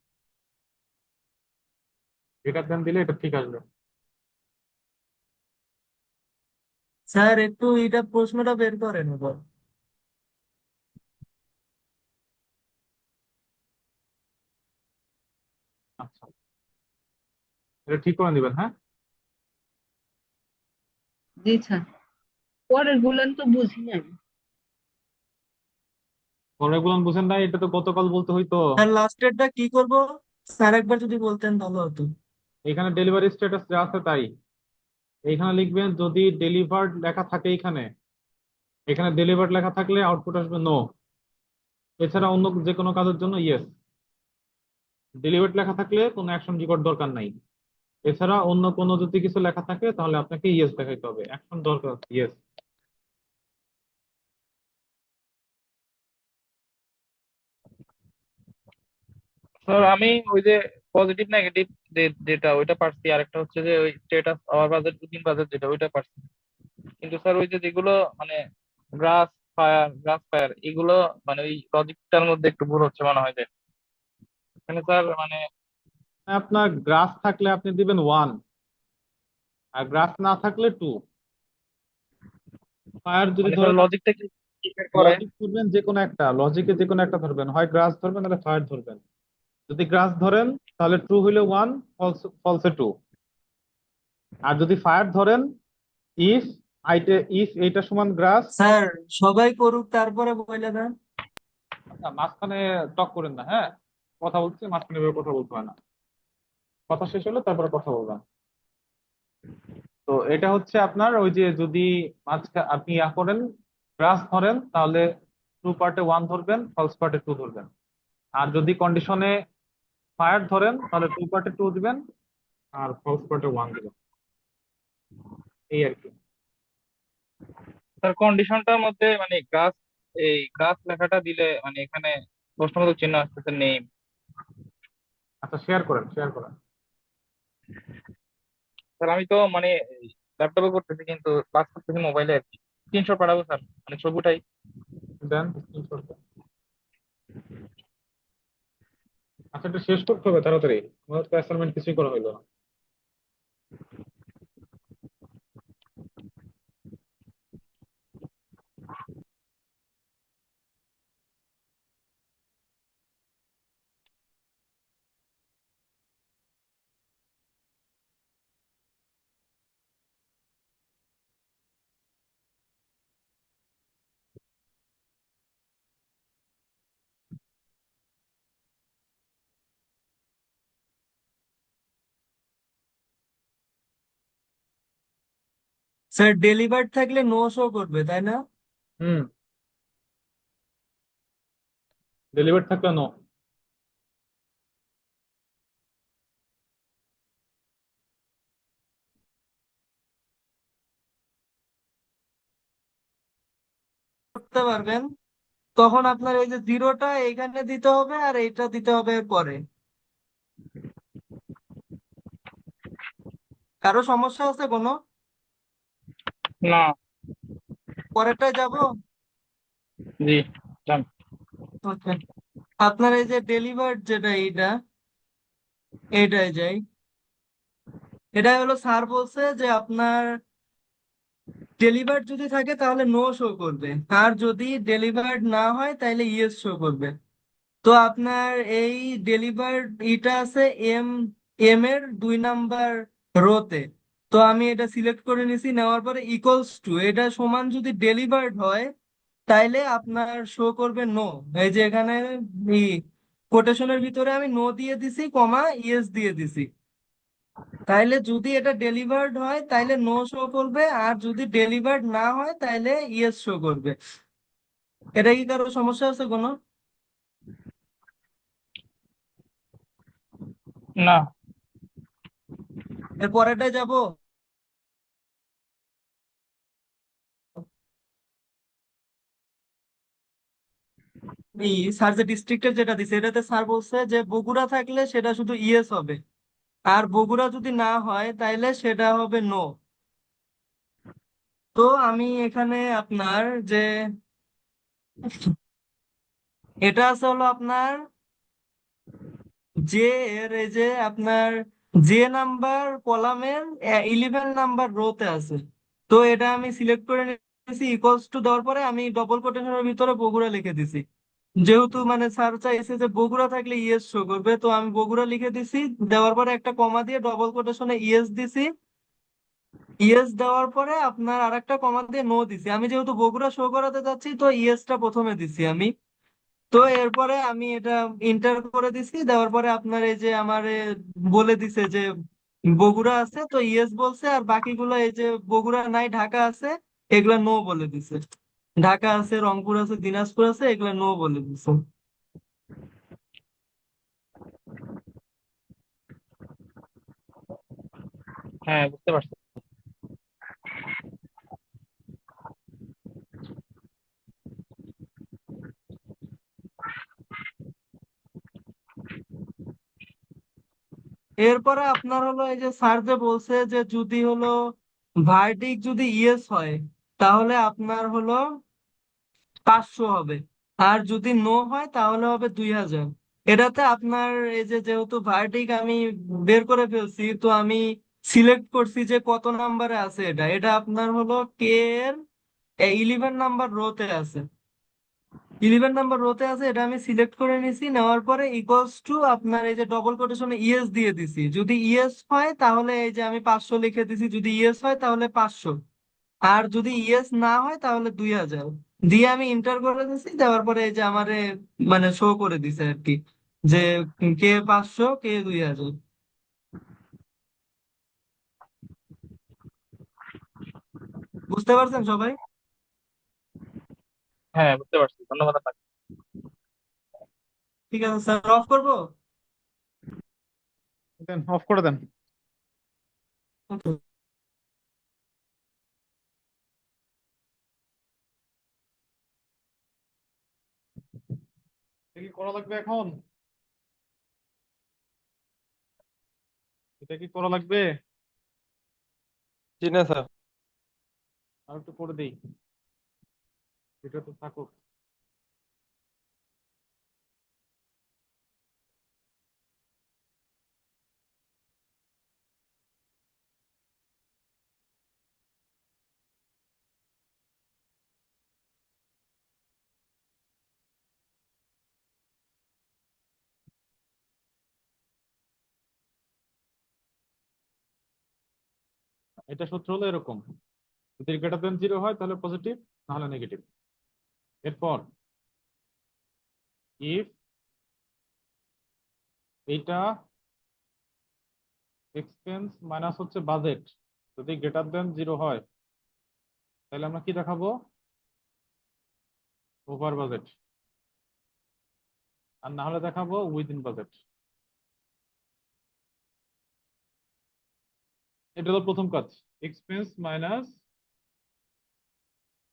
গ্রেটার দেন দিলে এটা ঠিক আসবে। স্যার একটু এটা প্রশ্নটা বের করেন এবার। আচ্ছা, এটা ঠিক করে দিবেন। হ্যাঁ, জি স্যার। পরের গুলেন তো বুঝি নাই। পরে বলুন বুঝেন না, এটা তো গতকাল বলতে হইতো। স্যার লাস্টেরটা কি করব? স্যার একবার যদি বলতেন ভালো হতো। এখানে ডেলিভারি স্ট্যাটাস যা আছে তাই। এইখানে লিখবেন যদি ডেলিভার্ড লেখা থাকে, এখানে এখানে ডেলিভার্ড লেখা থাকলে আউটপুট আসবে নো। এছাড়া অন্য যে কোনো কাজের জন্য ইয়েস। ডেলিভার্ড লেখা থাকলে কোনো অ্যাকশন রেকর্ড দরকার নাই। এছাড়া অন্য কোনো যদি কিছু লেখা থাকে তাহলে আপনাকে ইয়েস দেখাইতে হবে, অ্যাকশন দরকার ইয়েস। স্যার আমি ওই যে পজিটিভ নেগেটিভ যেটা ওইটা পারছি, আর একটা হচ্ছে যে ওই status our budget booking budget যেটা ওইটা পারছি। কিন্তু স্যার ওই যে যেগুলো মানে গ্রাস ফায়ার এগুলো মানে ওই লজিকটার মধ্যে একটু ভুল হচ্ছে মনে হয় যে এখানে স্যার মানে আপনার গ্রাস থাকলে আপনি দিবেন 1, আর গ্রাস না থাকলে 2। ফায়ার যদি মানে স্যার ধরেন, লজিকটা কি বের করে? লজিক ধরবেন যে কোনো একটা, লজিকে যে কোনো একটা ধরবেন, হয় গ্রাস ধরবেন নাহলে ফায়ার ধরবেন। যদি গ্রাস ধরেন তাহলে ট্রু হইলে 1, ফলসে 2। আর যদি ফায়ার ধরেন, ইফ ইফ এইটা সমান গ্রাস। স্যার সবাই করুক তারপরে বলে দেন। আচ্ছা, মাঝখানে টক করেন না। হ্যাঁ, কথা বলছি, মাঝখানে এভাবে কথা বলতে হয় না। কথা শেষ হলে তারপরে কথা বলবেন। তো এটা হচ্ছে আপনার ওই যে যদি মাঝখানে আপনি করেন, গ্রাস ধরেন তাহলে ট্রু পার্টে 1 ধরবেন, ফলস পার্টে 2 ধরবেন। আর যদি কন্ডিশনে ফায়ার ধরেন তাহলে ট্রু পার্টে 2 দিবেন, আর ফলস পার্টে 1 দিবেন। এই আর কি। স্যার কন্ডিশনটার মধ্যে মানে গ্রাস লেখাটা দিলে মানে এখানে প্রশ্নবোধক চিহ্ন আসতেছে নেই। আচ্ছা, শেয়ার করেন, শেয়ার করেন। স্যার আমি তো মানে ল্যাপটপে করতেছি কিন্তু ক্লাস করতেছি মোবাইলে আর কি। স্ক্রিনশট পাঠাবো স্যার, মানে ছবি উঠাই। দেন স্ক্রিনশট দেন। আচ্ছা, এটা শেষ করতে হবে তাড়াতাড়ি, আমাদের তো অ্যাসাইনমেন্ট কিছুই করা হইলো না। স্যার ডেলিভার্ড থাকলে নো শো করবে তাই না? হুম, ডেলিভার থাকলে নো। করতে পারবেন, তখন আপনার এই যে জিরোটা এখানে দিতে হবে আর এইটা দিতে হবে পরে। কারো সমস্যা আছে কোনো? না। পরেরটায় যাব। জি, যান। ওকে, আপনার এই যে ডেলিভার্ড যেটা এইটাই যাই। এটাই হলো স্যার বলছে যে আপনার ডেলিভার্ড যদি থাকে তাহলে নো শো করবে, আর যদি ডেলিভার্ড না হয় তাহলে ইয়েস শো করবে। তো আপনার এই ডেলিভার্ড এটা আছে এম এম এর 2 নাম্বার রোতে। তো আমি এটা সিলেক্ট করে নিছি, নেওয়ার পরে ইকুয়ালস টু এটা সমান যদি ডেলিভার্ড হয় তাইলে আপনার শো করবে নো। এই যে এখানে কোটেশনের ভিতরে আমি নো দিয়ে দিছি, কমা ইয়েস দিয়ে দিছি। তাইলে যদি এটা ডেলিভার্ড হয় তাইলে নো শো করবে, আর যদি ডেলিভার্ড না হয় তাইলে ইয়েস শো করবে। এটা কি কারো সমস্যা আছে কোনো? না। এর পরেরটায় যাব। এই স্যার যে ডিস্ট্রিক্টের যেটা দিছে এটাতে স্যার বলছে যে বগুড়া থাকলে সেটা শুধু ইয়েস হবে, আর বগুড়া যদি না হয় তাইলে সেটা হবে নো। তো আমি এখানে আপনার যে এটা আছে হলো আপনার যে এর এই যে আপনার যে নাম্বার কলামের 11 নাম্বার রোতে আছে। তো এটা আমি সিলেক্ট করে নিয়েছি, ইকুয়ালস টু দেওয়ার পরে আমি ডবল কোটেশনের ভিতরে বগুড়া লিখে দিছি। যেহেতু মানে স্যার চাইছে যে বগুড়া থাকলে ইয়েস শো করবে, তো আমি বগুড়া লিখে দিছি, দেওয়ার পরে একটা কমা দিয়ে ডবল কোটেশনে ইয়েস দিছি। ইয়েস দেওয়ার পরে আপনার আরেকটা কমা দিয়ে নো দিছি। আমি যেহেতু বগুড়া শো করাতে যাচ্ছি তো ইয়েসটা প্রথমে দিছি আমি। তো এরপরে আমি এটা ইন্টার করে দিছি, দেওয়ার পরে আপনার এই যে আমার বলে দিছে যে বগুড়া আছে, তো ইয়েস বলছে, আর বাকিগুলো এই যে বগুড়া নাই ঢাকা আছে এগুলা নো বলে দিছে। ঢাকা আছে, রংপুর আছে, দিনাজপুর আছে, এগুলা নো বলে দিছে। হ্যাঁ, বুঝতে পারছি। এরপরে আপনার হলো এই যে স্যার যে বলছে যে যদি হলো ভার্ডিক যদি ইয়েস হয় তাহলে আপনার হলো 500 হবে, আর যদি নো হয় তাহলে হবে 2000। এটাতে আপনার এই যে যেহেতু ভার্ডিক আমি বের করে ফেলছি, তো আমি সিলেক্ট করছি যে কত নাম্বারে আছে। এটা এটা আপনার হলো কে এর 11 নাম্বার রোতে আছে। 11 নাম্বার রোতে আছে, এটা আমি সিলেক্ট করে নিছি, নেওয়ার পরে ইকুয়ালস টু আপনার এই যে ডবল কোটেশনে ইয়েস দিয়ে দিছি। যদি ইয়েস হয় তাহলে এই যে আমি 500 লিখে দিছি, যদি ইয়েস হয় তাহলে 500, আর যদি ইয়েস না হয় তাহলে 2000 দিয়ে আমি ইন্টার করে দিছি। দেওয়ার পরে এই যে আমারে মানে শো করে দিছে আর কি, যে কে 500 কে 2000। বুঝতে পারছেন সবাই? হ্যাঁ, বুঝতে পারছি, ধন্যবাদ আপনাকে। ঠিক আছে স্যার, অফ করবো। দেন অফ করে দেন। Okay. এটা কি করা লাগবে এখন? এটা কি করা লাগবে? জি না স্যার। আর একটু করে দেই, এটা তো থাকুক। এটা সূত্র হলো এরকম, যদি গ্রেটার দেন 0 হয় তাহলে পজিটিভ, না হলে নেগেটিভ। এরপর ইফ এইটা এক্সপেন্স মাইনাস হচ্ছে বাজেট যদি গ্রেটার দেন 0 হয় তাহলে আমরা কি দেখাবো? Over budget. আর না হলে দেখাবো উইদিন বাজেট। এটা হলো প্রথম কাজ, এক্সপেন্স মাইনাস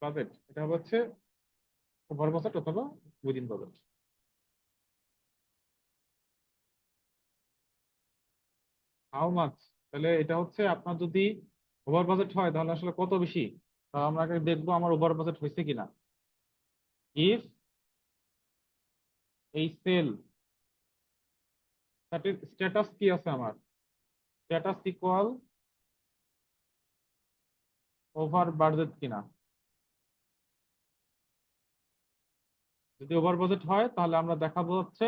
বাজেট, এটা হচ্ছে ওভার বাজেট অথবা উইদিন বাজেট। হাউ মাচ, তাহলে এটা হচ্ছে আপনার যদি ওভার বাজেট হয় তাহলে আসলে কত বেশি, তা আমরা আগে দেখবো আমার ওভার বাজেট হয়েছে কিনা। ইফ এই সেল স্ট্যাটাস কি আছে আমার, স্ট্যাটাস ইকুয়াল ওভার বাজেট কিনা। যদি ওভার বাজেট হয় তাহলে আমরা দেখাবো হচ্ছে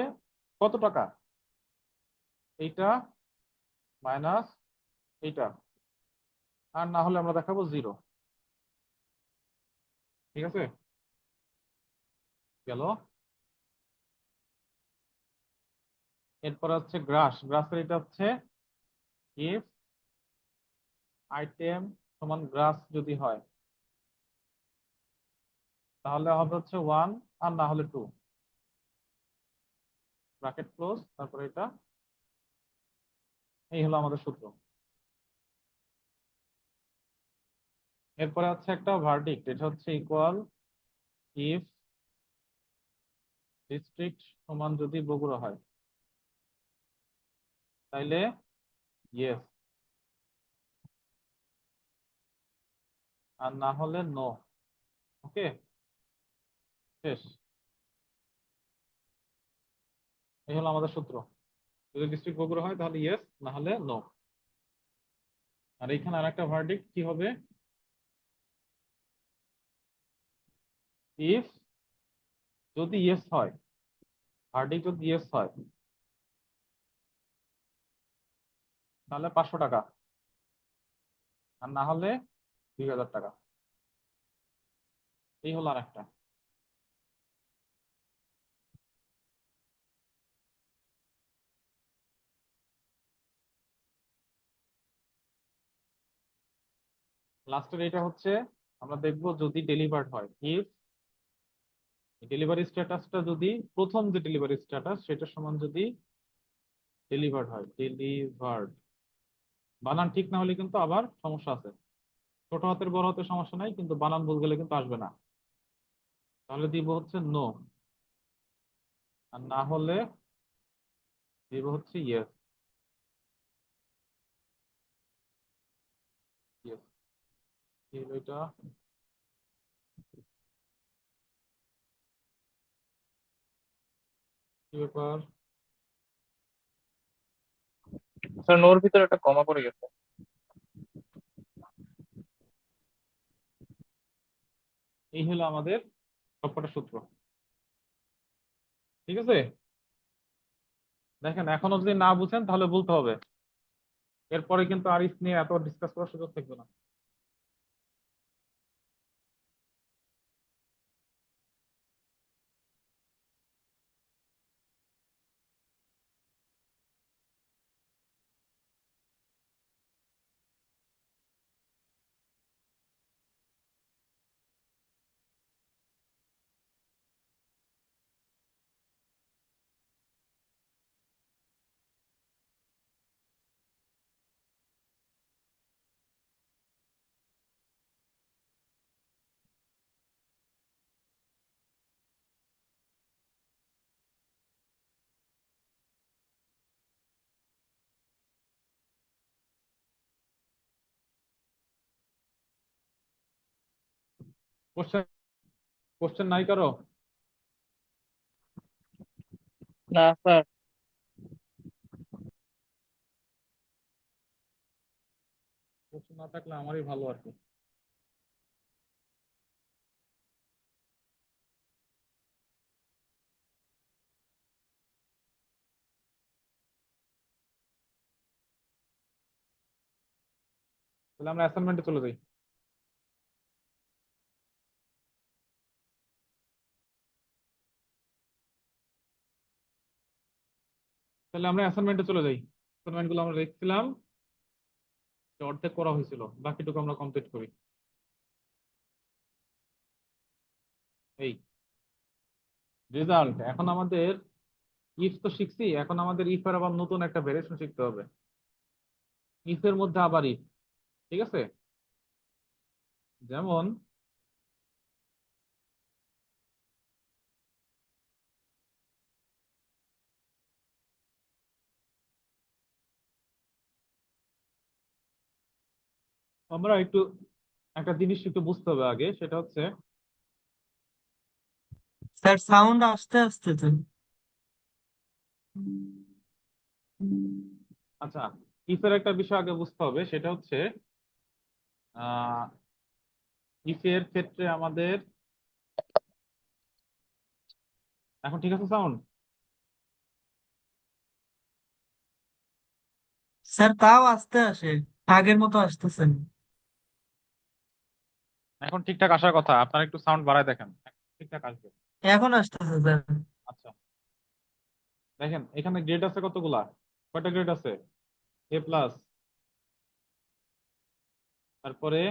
কত টাকা, এইটা মাইনাস এইটা, আর না হলে আমরা দেখাবো 0। ঠিক আছে, গেল। এরপর হচ্ছে গ্রাসের এটা হচ্ছে ইফ আইটেম সমান গ্রাস যদি হয় তাহলে হবে হচ্ছে 1 আর না হলে 2, ব্র্যাকেট ক্লোজ, তারপরে এটা। এই হলো আমাদের সূত্র। এরপরে হচ্ছে একটা ভার্ডিক্ট, এটা হচ্ছে ইকুয়াল ইফ ডিস্ট্রিক্ট সমান যদি বগুড়া হয় তাইলে ইয়েস, আর না হলে নো। ওকে, শেষ। এই হলো আমাদের সূত্র। যদি ডিস্ট্রিক্ট বগুড়া হয় তাহলে ইয়েস, না হলে নো। আর এখানে আর একটা ভার্ডিক্ট কি হবে, ইফ যদি ইয়েস হয়, ভার্ডিক্ট যদি ইয়েস হয় তাহলে 500 টাকা, আর না হলে 2000 টাকা। এই হলো আর একটা। লাস্টের এটা হচ্ছে আমরা দেখবো যদি ডেলিভার্ড হয়, ইফ ডেলিভারি স্ট্যাটাসটা যদি প্রথম যে ডেলিভারি স্ট্যাটাস সেটার সমান যদি ডেলিভার্ড হয়, ডেলিভার্ড বানান ঠিক না হলে কিন্তু আবার সমস্যা আছে। ছোট হাতের বড় হাতের সমস্যা নাই, কিন্তু বানান ভুল গেলে কিন্তু আসবে না। তাহলে দিব হচ্ছে নো, আর না হলে দিব হচ্ছে ইয়েস। ইয়েস, কি হলো এটা, কি ব্যাপার? স্যার নোর ভিতরে একটা কমা পড়ে গেছে। এই হলো আমাদের সবকটা সূত্র। ঠিক আছে, দেখেন এখনো যদি না বুঝেন তাহলে বলতে হবে, এরপরে কিন্তু আর ইস নিয়ে এত ডিসকাস করার সুযোগ থাকবে না। কোশ্চেন কোশ্চেন নাই কারো? না স্যার। কোশ্চেন না থাকলে আমারই ভালো আর কি। তাহলে আমরা অ্যাসাইনমেন্টে চলে যাই। তাহলে আমরা অ্যাসাইনমেন্টে চলে যাই। অ্যাসাইনমেন্ট গুলো আমরা দেখছিলাম, অর্ধেক করা হয়েছিল, বাকিটুকু আমরা কমপ্লিট করি। এই রেজাল্ট, এখন আমাদের ইফ তো শিখছি, এখন আমাদের ইফ এর আবার নতুন একটা ভেরিয়েশন শিখতে হবে। ইফ এর মধ্যে আবার ইফ, ঠিক আছে? যেমন আমরা একটু একটা জিনিস একটু বুঝতে হবে আগে, সেটা হচ্ছে স্যার সাউন্ড আস্তে আস্তে তো। আচ্ছা, ইফ এর একটা বিষয় আগে বুঝতে হবে, সেটা হচ্ছে আহ ইফ এর ক্ষেত্রে আমাদের এখন ঠিক আছে সাউন্ড? স্যার তাও আসতে আসে, আগের মতো আসতেছেন। এখন ঠিকঠাক আসার কথা, আপনারা একটু সাউন্ড বাড়ায় দেখেন, এখন ঠিকঠাক আসবে। এখন আসতেছে স্যার। আচ্ছা, দেখেন এখানে গ্রেড আছে কতগুলা, কয়টা গ্রেড আছে? এ প্লাস, তারপরে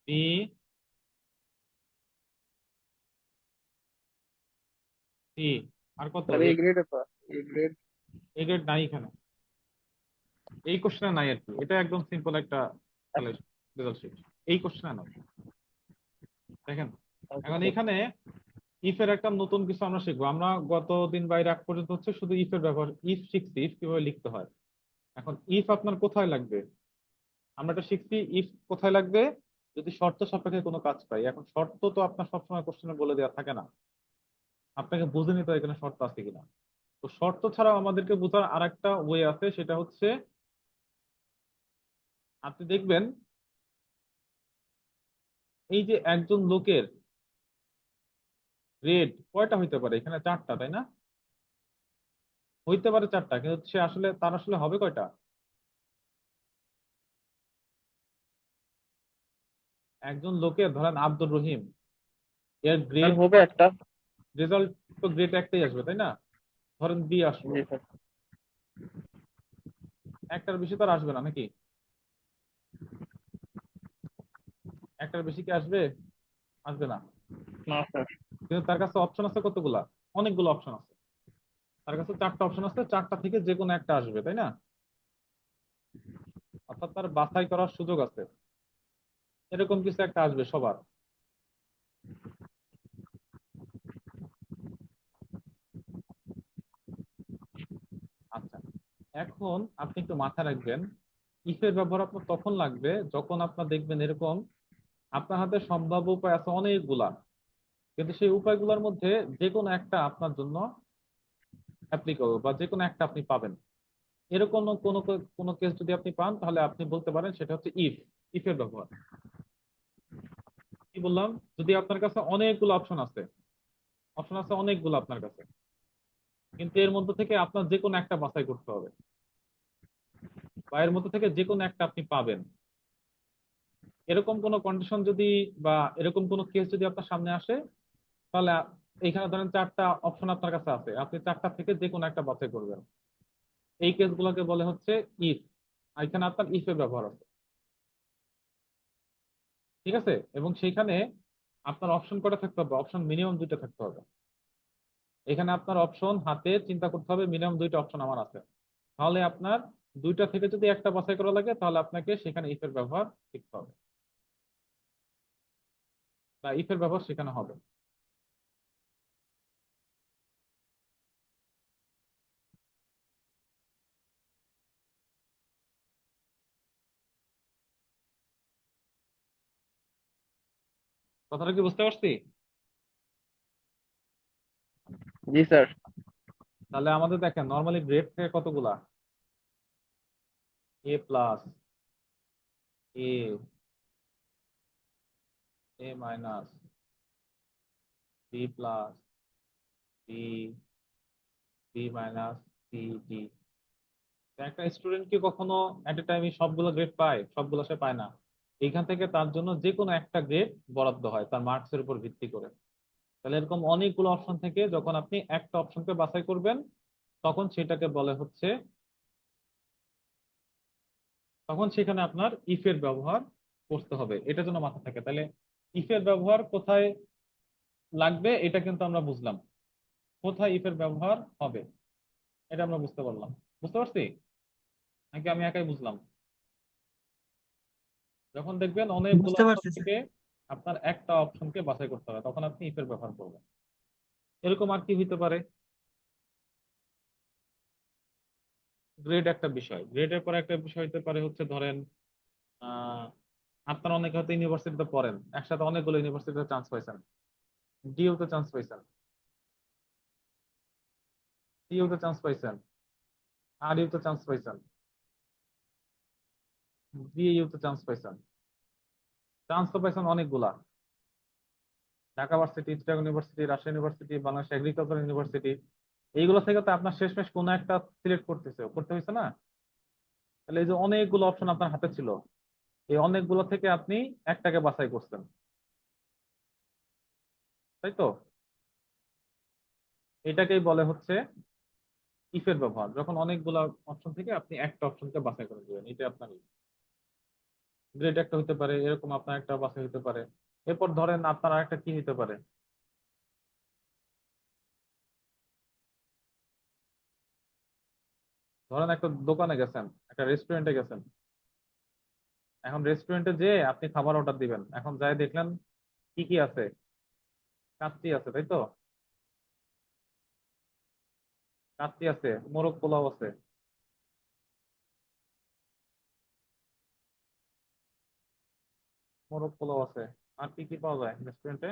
বি, সি, আর কত? স্যার এই গ্রেড আছে, এই গ্রেড। এ গ্রেড নাই এখানে, এই কোশ্চেনে নাই আর কি। এটা একদম সিম্পল একটা রেজাল্ট শিট, এই কোশ্চেনে নাই। দেখেন এখন এখানে ইফ এর একটা নতুন কিছু আমরা শিখবো। আমরা গত দিন বাইরে আগ পর্যন্ত হচ্ছে শুধু ইফ এর ব্যবহার, ইফ শিখছি, ইফ কিভাবে লিখতে হয়। এখন ইফ আপনার কোথায় লাগবে? আমরা এটা শিখছি ইফ কোথায় লাগবে, যদি শর্ত সাপেক্ষে কোনো কাজ পাই। এখন শর্ত তো আপনার সবসময় কোশ্চেনে বলে দেওয়া থাকে না, আপনাকে বুঝে নিতে হয় এখানে শর্ত আছে কিনা। তো শর্ত ছাড়াও আমাদেরকে বোঝার আরেকটা ওয়ে আছে, সেটা হচ্ছে আপনি দেখবেন এই যে একজন লোকের গ্রেড কয়টা হইতে পারে, এখানে চারটা, তাই না? হইতে পারে চারটা, কিন্তু সে আসলে তার আসলে হবে কয়টা? একজন লোকের ধরেন আব্দুর রহিম, এর স্যার গ্রেড, হবে একটা। রেজাল্ট তো গ্রেড একটাই আসবে তাই না? ধরেন বি আসলো, জি স্যার। একটার বেশি তো আর আসবে না নাকি? একটার বেশি কি আসবে? আসবে না। না স্যার। কিন্তু তার কাছে অপশন আছে কতগুলা? অনেকগুলো অপশন আছে, তার কাছে চারটা অপশন আছে, চারটা থেকে যে কোনো একটা আসবে তাই না? অর্থাৎ তার বাছাই করার সুযোগ আছে, এরকম কিছু একটা আসবে সবার। আচ্ছা, এখন আপনি একটু মাথায় রাখবেন, ইফের ব্যবহার আপনার তখন লাগবে যখন আপনার দেখবেন এরকম আপনার হাতে সম্ভাব্য উপায় আছে অনেকগুলা, কিন্তু সেই উপায়গুলোর মধ্যে যে কোনো একটা আপনার জন্য অ্যাপ্লিকেবল, বা যে কোনো একটা আপনি পাবেন। এরকম কোনো কোনো কেস যদি আপনি পান, তাহলে আপনি বলতে পারেন সেটা হচ্ছে ইফ, ইফের ব্যবহার। কি বললাম? যদি আপনার কাছে অনেকগুলো অপশন আছে, অপশন আছে অনেকগুলো আপনার কাছে, কিন্তু এর মধ্যে থেকে আপনার যে কোনো একটা বাছাই করতে হবে, বা এর মধ্যে থেকে যে কোনো একটা আপনি পাবেন। এরকম কোনো কন্ডিশন যদি, বা এরকম কোনো কেস যদি আপনার সামনে আসে, তাহলে এখানে ধরেন চারটা অপশন আপনার কাছে আছে, আপনি চারটা থেকে যে কোনো একটা বাছাই করবেন। এই কেসগুলোকে বলে হচ্ছে ইফ, আর এখানে আপনার ইফ এর ব্যবহার আছে, ঠিক আছে? এবং সেইখানে আপনার অপশন কটা থাকতে হবে? অপশন মিনিমাম দুইটা থাকতে হবে। এখানে আপনার অপশন হাতে চিন্তা করতে হবে, মিনিমাম দুইটা অপশন আমার আছে, তাহলে আপনার দুইটা থেকে যদি একটা বাছাই করা লাগে, তাহলে আপনাকে সেখানে ইফ এর ব্যবহার শিখতে হবে, বা ইফ এর ব্যবহার সেখানে হবে। কথাটা কি বুঝতে পারছি? জি স্যার। তাহলে আমাদের দেখেন নর্মালি গ্রেড থেকে কতগুলা? A plus, A, A minus, B plus, B, B minus, C, D. একটা স্টুডেন্ট কি কখনো এট এ টাইমে সবগুলো গ্রেড পায়? সবগুলো সে পায় না। এইখান থেকে তার জন্য যে কোনো একটা গ্রেড বরাদ্দ হয় তার মার্কসের উপর ভিত্তি করে। তাহলে এরকম অনেকগুলো অপশন থেকে যখন আপনি একটা অপশনকে বাছাই করবেন, তখন সেটাকে বলে হচ্ছে, তখন সেখানে আপনার ইফ এর ব্যবহার করতে হবে। এটা যেন মাথা থাকে। তাহলে ইফ এর ব্যবহার কোথায় লাগবে এটা কিন্তু আমরা বুঝলাম, কোথায় ইফ এর ব্যবহার হবে এটা আমরা বুঝতে পারলাম। বুঝতে পারছি নাকি আমি একাই বুঝলাম? যখন দেখবেন অনেকগুলো বুঝতে অপশন পারছি স্যার। থেকে আপনার একটা অপশনকে বাছাই করতে হবে, তখন আপনি ইফ এর ব্যবহার করবেন। এরকম আর কি হইতে পারে? গ্রেড একটা বিষয়, গ্রেডের পর একটা বিষয় হতে পারে হচ্ছে ধরেন আহ আপনার অনেকে হয়তো ইউনিভার্সিটিতে পড়েন, একসাথে অনেকগুলো ইউনিভার্সিটিতে চান্স পাইছেন, ডিইউ তে চান্স পাইছেন, সিইউ তে চান্স পাইছেন, আরইউ তে চান্স পাইছেন, বিইউ তে চান্স পাইছেন, চান্স তো পাইছেন অনেকগুলা। Dhaka varsity, Chittagong university, Rajshahi university, Bangladesh agriculture university, এইগুলো থেকে তো আপনার শেষমেশ কোনো একটা সিলেক্ট করতে হয়েছে না? তাহলে এই যে অনেকগুলো অপশন আপনার হাতে ছিল, এই অনেকগুলো থেকে আপনি একটাকে বাছাই করছেন, তাই তো? এটাকেই বলে হচ্ছে ইফের ব্যবহার, যখন অনেকগুলো অপশন থেকে আপনি একটা অপশনকে বাছাই করে দিবেন। এটা আপনার গ্রেড একটা হতে পারে, এরকম আপনার একটা বাছাই হতে পারে। এরপর ধরেন আপনার আরেকটা কি হতে পারে, ধরেন একটা দোকানে গেছেন, একটা রেস্টুরেন্টে গেছেন। এখন রেস্টুরেন্টে যে আপনি খাবার অর্ডার দিবেন, এখন যাই দেখলেন কি কি আছে, কাচ্চি আছে, তাই তো? কাচ্চি আছে, মোরগ পোলাও আছে, মোরগ পোলাও আছে। আর কি কি পাওয়া যায় রেস্টুরেন্টে?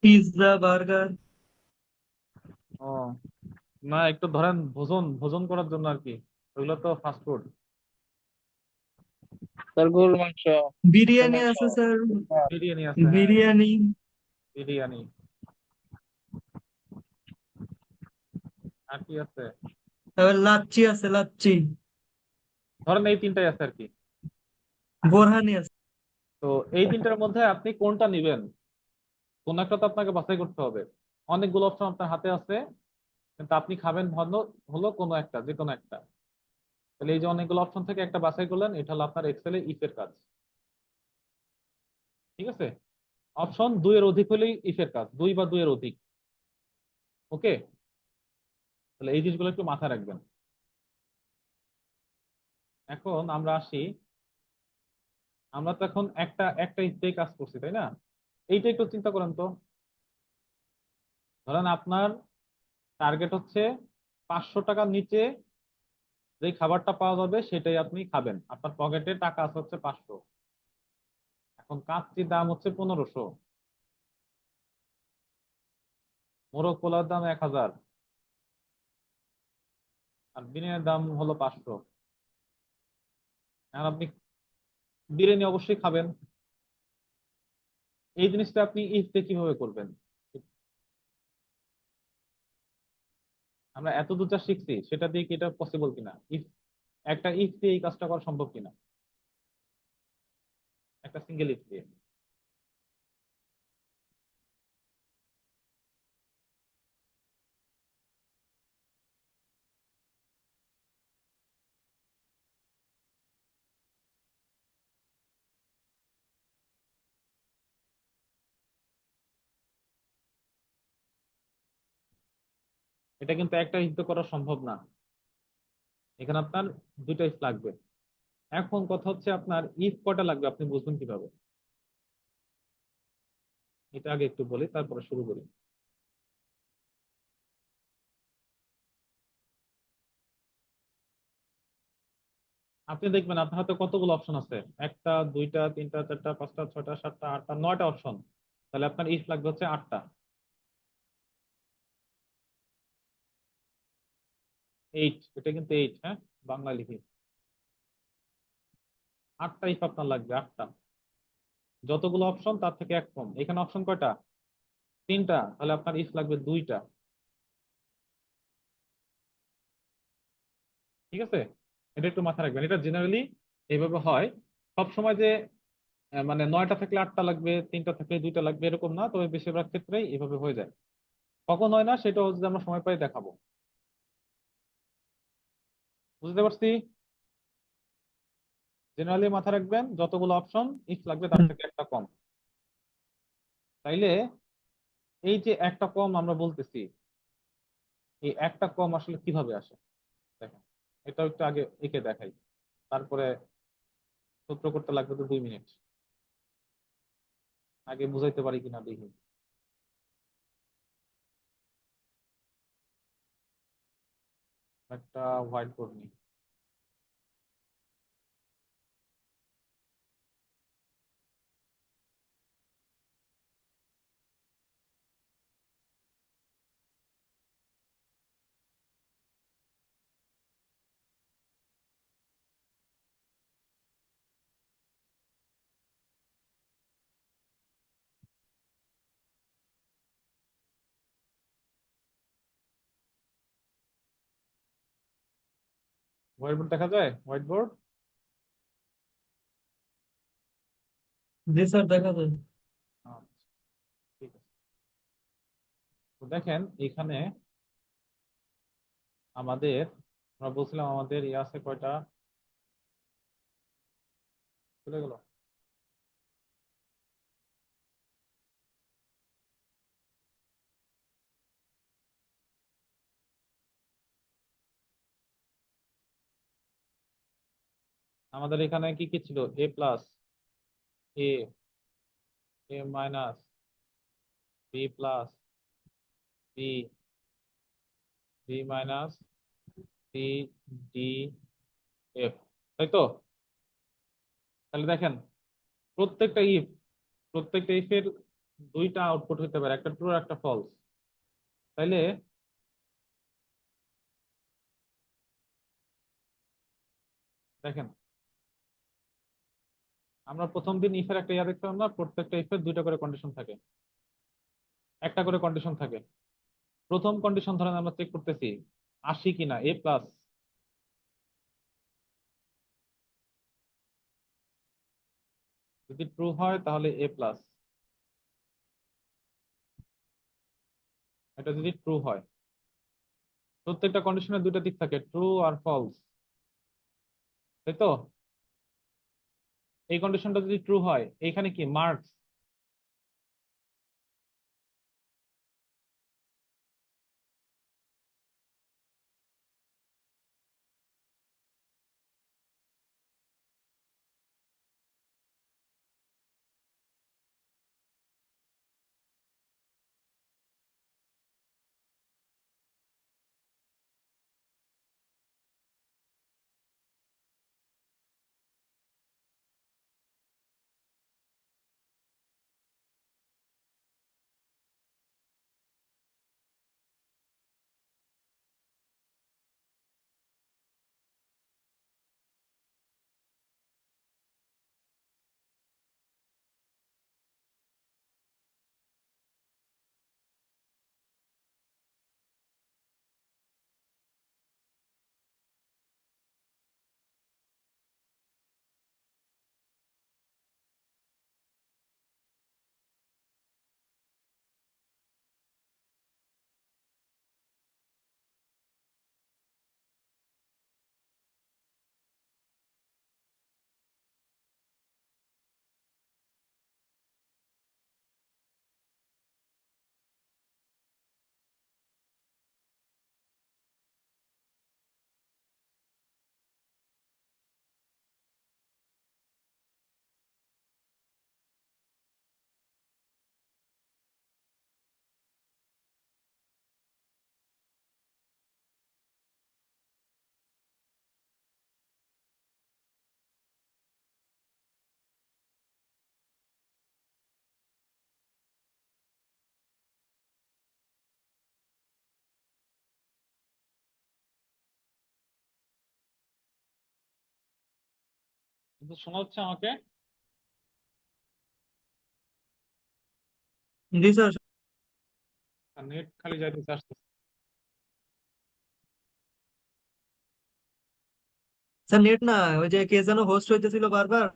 Pizza, burger. ও, না একটু ধরেন ভোজন ভোজন করার জন্য আর কি, ওইগুলো তো ফাস্ট ফুড। স্যার গরুর মাংস, হাঁসের বিরিয়ানি মাংস, আছে স্যার, ভাত। বিরিয়ানি আছে, হ্যাঁ, বিরিয়ানি। বিরিয়ানি। আর কি আছে? তারপর লাচ্ছি আছে, লাচ্ছি। ধরেন এই তিনটাই আছে আর কি। বোরহানি আছে। তো এই তিনটার মধ্যে আপনি কোনটা নিবেন, কোন একটা তো আপনাকে বাছাই করতে হবে। অনেকগুলো অপশন আপনার হাতে আছে, কিন্তু আপনি খাবেন হলো হলো কোনো একটা, যে কোনো একটা। তাহলে এই যে অনেকগুলো অপশন থেকে একটা বাছাই করলেন, এটা হলো আপনার এক্সেলে ইফের কাজ। ঠিক আছে? অপশন দুইয়ের অধিক হলেই ইফের কাজ, দুই বা দুইয়ের অধিক। ওকে, তাহলে এই জিনিসগুলো একটু মাথায় রাখবেন। এখন আমরা আসি, আমরা তো এখন একটা একটা ইফ দিয়ে কাজ করছি, তাই না? এইটা একটু চিন্তা করেন তো। ধরেন আপনার টার্গেট হচ্ছে 500 টাকার নিচে যে খাবারটা পাওয়া যাবে সেটাই আপনি খাবেন, আপনার পকেটে টাকা আছে হচ্ছে 500। এখন কাচ্চির দাম হচ্ছে 1500, মোরগ পোলার দাম 1000, আর বিরিয়ানির দাম হলো 500। এখন আপনি বিরিয়ানি অবশ্যই খাবেন, এই জিনিসটা আপনি ইফতে কিভাবে করবেন? আমরা এত দূর যা শিখছি সেটা দিয়ে কি এটা পসিবল কিনা, ইফ একটা ইফ দিয়ে এই কাজটা করা সম্ভব কিনা, একটা সিঙ্গেল ইফ দিয়ে? এটা কিন্তু একটা ইফ দিয়ে করা সম্ভব না, এখানে আপনার দুইটা ইফ লাগবে। এখন কথা হচ্ছে আপনার ইফ কটা লাগবে আপনি বুঝবেন কিভাবে, এটা আগে একটু বলি তারপরে শুরু করি। আপনি দেখবেন আপনার হাতে কতগুলো অপশন আছে, একটা, দুইটা, তিনটা, চারটা, পাঁচটা, ছয়টা, সাতটা, আটটা, 9টা অপশন। তাহলে আপনার ইফ লাগবে হচ্ছে 8টা। 8, এটা কিন্তু 8, হ্যাঁ, বাংলা লিখি। 8টা ইফ আপনার লাগবে, 8টা। যতগুলো অপশন তার থেকে এক কম। এখানে অপশন কয়টা? 3টা, তাহলে আপনার ইফ লাগবে 2টা। ঠিক আছে? এটা একটু মাথায় রাখবেন, এটা জেনারেলি এইভাবে হয়। সব সময় যে মানে 9টা থাকলে 8টা লাগবে, 3টা থাকলে 2টা লাগবে, এরকম না, তবে বেশিরভাগ ক্ষেত্রেই এভাবে হয়ে যায়। কখন হয় না সেটা যদি আমরা সময় পাই দেখাবো। বুঝতে পারছি? জেনারেলি মাথায় রাখবেন যতগুলো অপশন ইফ লাগবে তার থেকে একটা কম। তাইলে এই যে একটা কম আমরা বলতেছি, এই একটা কম আসলে কিভাবে আসে দেখেন। এটা একটু আগে এঁকে দেখাই, তারপরে সূত্র করতে লাগবে তো 2 মিনিট। আগে বুঝাইতে পারি কিনা দেখি। একটা হোয়াইট বোর্ড নিই। হোয়াইট বোর্ড দেখা যায়? White board? জি স্যার, দেখা যায়। আচ্ছা, ঠিক আছে। তো দেখেন এখানে আমাদের, আমরা বলছিলাম আমাদের ইয়ে আছে কয়টা, চলে গেল। আমাদের এখানে কি কি ছিল? A plus, A, A minus, B plus, B, B minus, C, D, F, তাই তো? তাহলে দেখেন প্রত্যেকটা ইফ, প্রত্যেকটা ইফের দুইটা আউটপুট হতে পারে, একটা ট্রু একটা ফলস। তাইলে দেখেন আমরা প্রথম দিন ইফের একটা ইয়া দেখছিলাম না, প্রত্যেকটা ইফের দুইটা করে কন্ডিশন থাকে, একটা করে কন্ডিশন থাকে। প্রথম কন্ডিশন ধরেন আমরা চেক করতেছি 80 কিনা, এ প্লাস, যদি ট্রু হয় তাহলে এ প্লাস, এটা যদি ট্রু হয়। প্রত্যেকটা কন্ডিশনের দুইটা দিক থাকে, ট্রু আর ফলস, তাই তো? এই কন্ডিশনটা যদি ট্রু হয় এইখানে কি মার্কস, কিন্তু শোনা হচ্ছে আমাকে? জি স্যার। নেট খালি যাইতেছে আসতেছে। স্যার নেট না, ওই যে কে যেন হোস্ট হইতেছিল বারবার।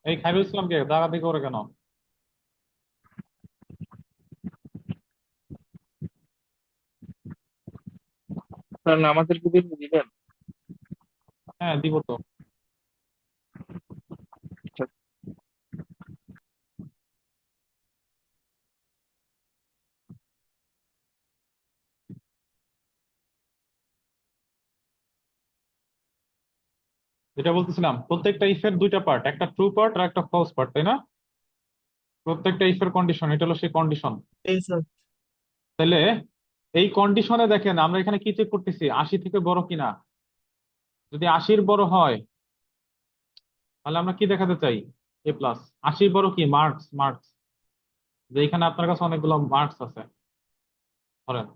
এই খাইরুল ইসলামকে দাগাদি করে কেন? স্যার নামাজের কি বিল দিবেন? হ্যাঁ, দিব তো। যেটা বলতেছিলাম, প্রত্যেকটা ইফের দুইটা পার্ট, একটা ট্রু পার্ট আর একটা ফলস পার্ট, তাই না? প্রত্যেকটা ইফের কন্ডিশন, এটা হলো সেই কন্ডিশন। এই স্যার। তাহলে এই কন্ডিশনে দেখেন আমরা এখানে কি চেক করতেছি, 80 থেকে বড় কিনা। যদি 80-র বড় হয় তাহলে আমরা কি দেখাতে চাই? এ প্লাস। 80-র বড় কি? Marks, marks. যে এখানে আপনার কাছে অনেকগুলো মার্কস আছে ধরেন,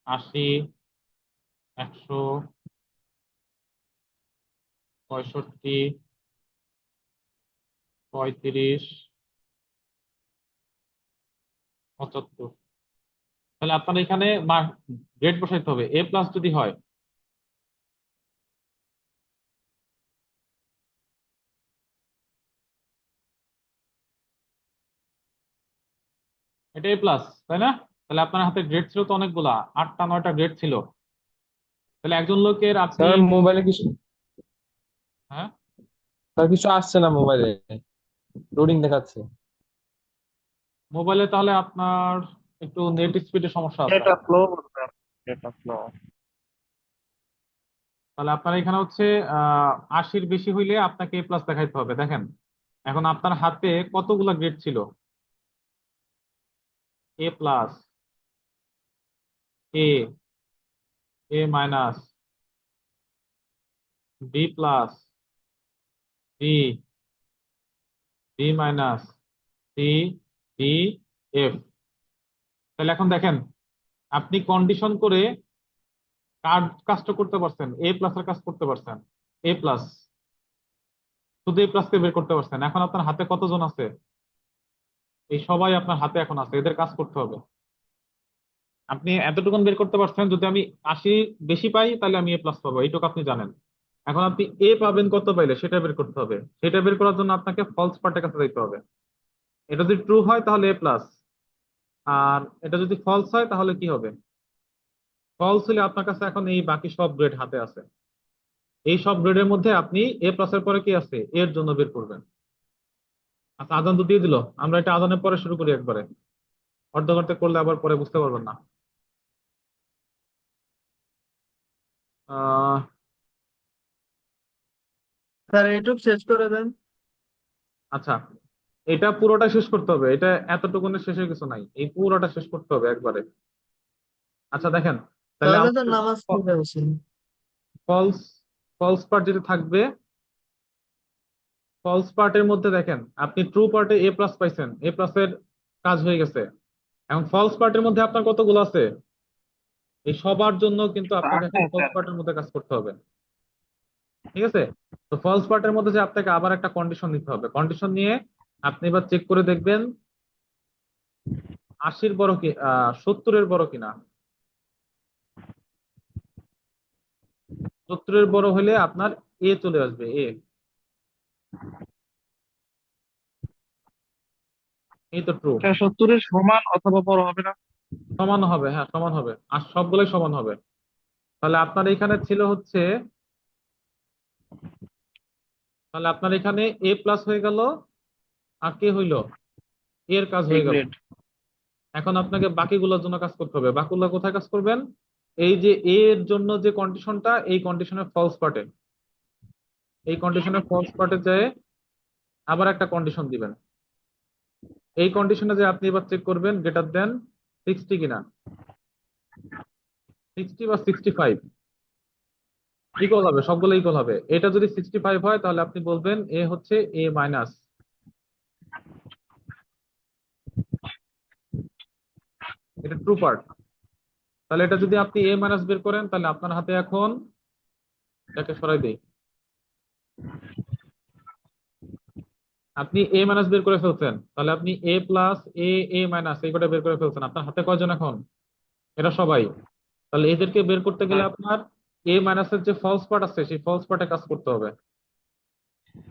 80, 100, 65, 35, 75। তাহলে আপনার এখানে গ্রেড বসাইতে হবে। এ প্লাস যদি হয়, এটা এ প্লাস, তাই না? তাহলে আপনার হাতে গ্রেড ছিল তো অনেকগুলা, 8টা 9টা গ্রেড ছিল। তাহলে একজন লোকের আপনি, স্যার মোবাইলে কিছু হ্যাঁ, স্যার কিছু আসছে না মোবাইলে, লোডিং দেখাচ্ছে। মোবাইলে তাহলে আপনার একটু নেট স্পিডের সমস্যা আছে। Data flow, data flow. তাহলে আপনার এখানে হচ্ছে 80-র বেশি হইলে আপনাকে এ প্লাস দেখাইতে হবে। দেখেন এখন আপনার হাতে কতগুলা গ্রেড ছিল? A plus, A, A minus, B plus, B, B minus, C, D, F. তাহলে এখন দেখেন আপনি কন্ডিশন করে কার কাজটা করতে পারছেন? এ প্লাস এর কাজ করতে পারছেন। এ প্লাস, শুধু এ প্লাস কে বের করতে পারছেন। এখন আপনার হাতে কতজন আছে? এই সবাই আপনার হাতে এখন আছে, এদের কাজ করতে হবে। আপনি এতটুকুন বের করতে পারছেন, যদি আমি 80 বেশি পাই তাহলে আমি এ প্লাস পাবো, এইটুকু আপনি জানেন। এখন আপনি এ পাবেন কত পাইলে সেটা বের করতে হবে। সেটা বের করার জন্য আপনাকে ফলস পার্টের কাছে যাইতে হবে। এটা যদি ট্রু হয় তাহলে এ প্লাস, আর এটা যদি ফলস হয় তাহলে কি হবে? ফলস হলে আপনার কাছে এখন এই বাকি সব গ্রেড হাতে আছে। এই সব গ্রেডের মধ্যে আপনি এ প্লাস এর পরে কি আছে এর জন্য বের করবেন। আচ্ছা, আজান তো দিয়ে দিল, আমরা এটা আজানের পরে শুরু করি একবারে। অর্ধ ঘন্টা করলে আবার পরে বুঝতে পারবেন না। আহ স্যার এইটুক শেষ করে দেন। আচ্ছা, এটা পুরোটা শেষ করতে হবে, এটা এতটুকুনের শেষের কিছু নাই, এই পুরোটা শেষ করতে হবে একবারে। আচ্ছা দেখেন, তাহলে তাহলে তো আমাদের নামাজ পড়ে আসেন। ফলস, ফলস পার্ট যেটা থাকবে, ফলস পার্টের মধ্যে দেখেন আপনি ট্রু পার্টে এ প্লাস পাইছেন, এ প্লাস এর কাজ হয়ে গেছে। এখন ফলস পার্টের মধ্যে আপনার কতগুলো আছে? এই সবার জন্য কিন্তু আপনাকে এখন ফলস পার্টের মধ্যে কাজ করতে হবে। ঠিক আছে? তো ফলস পার্টের মধ্যে যে আপনাকে আবার একটা কন্ডিশন নিতে হবে, কন্ডিশন নিয়ে আপনি এবার চেক করে দেখবেন 80-র বড় কি 70-এর বড় কিনা। 70-এর বড় হলে আপনার এ চলে আসবে, এ। এই তো ট্রু। 70-এর সমান অথবা বড় হবে না? সমান হবে, হ্যাঁ সমান হবে, আর সবগুলোই সমান হবে। তাহলে আপনার এখানে ছিল হচ্ছে, তাহলে আপনার এখানে এ প্লাস হয়ে গেল, আর কে হইলো? এর কাজ এই হয়ে গেল। গ্রেড। এখন আপনাকে বাকিগুলোর জন্য কাজ করতে হবে। বাকিগুলো কোথায় কাজ করবেন? এই যে এ এর জন্য যে কন্ডিশনটা, এই কন্ডিশনের ফলস পার্টে, এই কন্ডিশনের ফলস পার্টে যায় আবার একটা কন্ডিশন দিবেন। এই কন্ডিশনে যে আপনি এবার চেক করবেন গ্রেটার দেন 60 কিনা, 60 বা 65 ইকুয়াল হবে, সবগুলো ইকুয়াল হবে। এটা যদি 65 হয় তাহলে আপনি বলবেন এ হচ্ছে এ মাইনাস। এটা ট্রু পার্ট। তাহলে এটা যদি আপনি এ মাইনাস বের করেন তাহলে আপনার হাতে এখন, এটাকে সরাই দেই, আপনি এ মাইনাস বের করে ফেলছেন। তাহলে আপনি এ প্লাস, এ, এ মাইনাস এই কটা বের করে ফেলছেন। আপনার হাতে কয়জন এখন? এরা সবাই। তাহলে এদেরকে বের করতে গেলে আপনার এ মাইনাসের যে ফলস পার্ট আছে সেই ফলস পার্টে কাজ করতে হবে।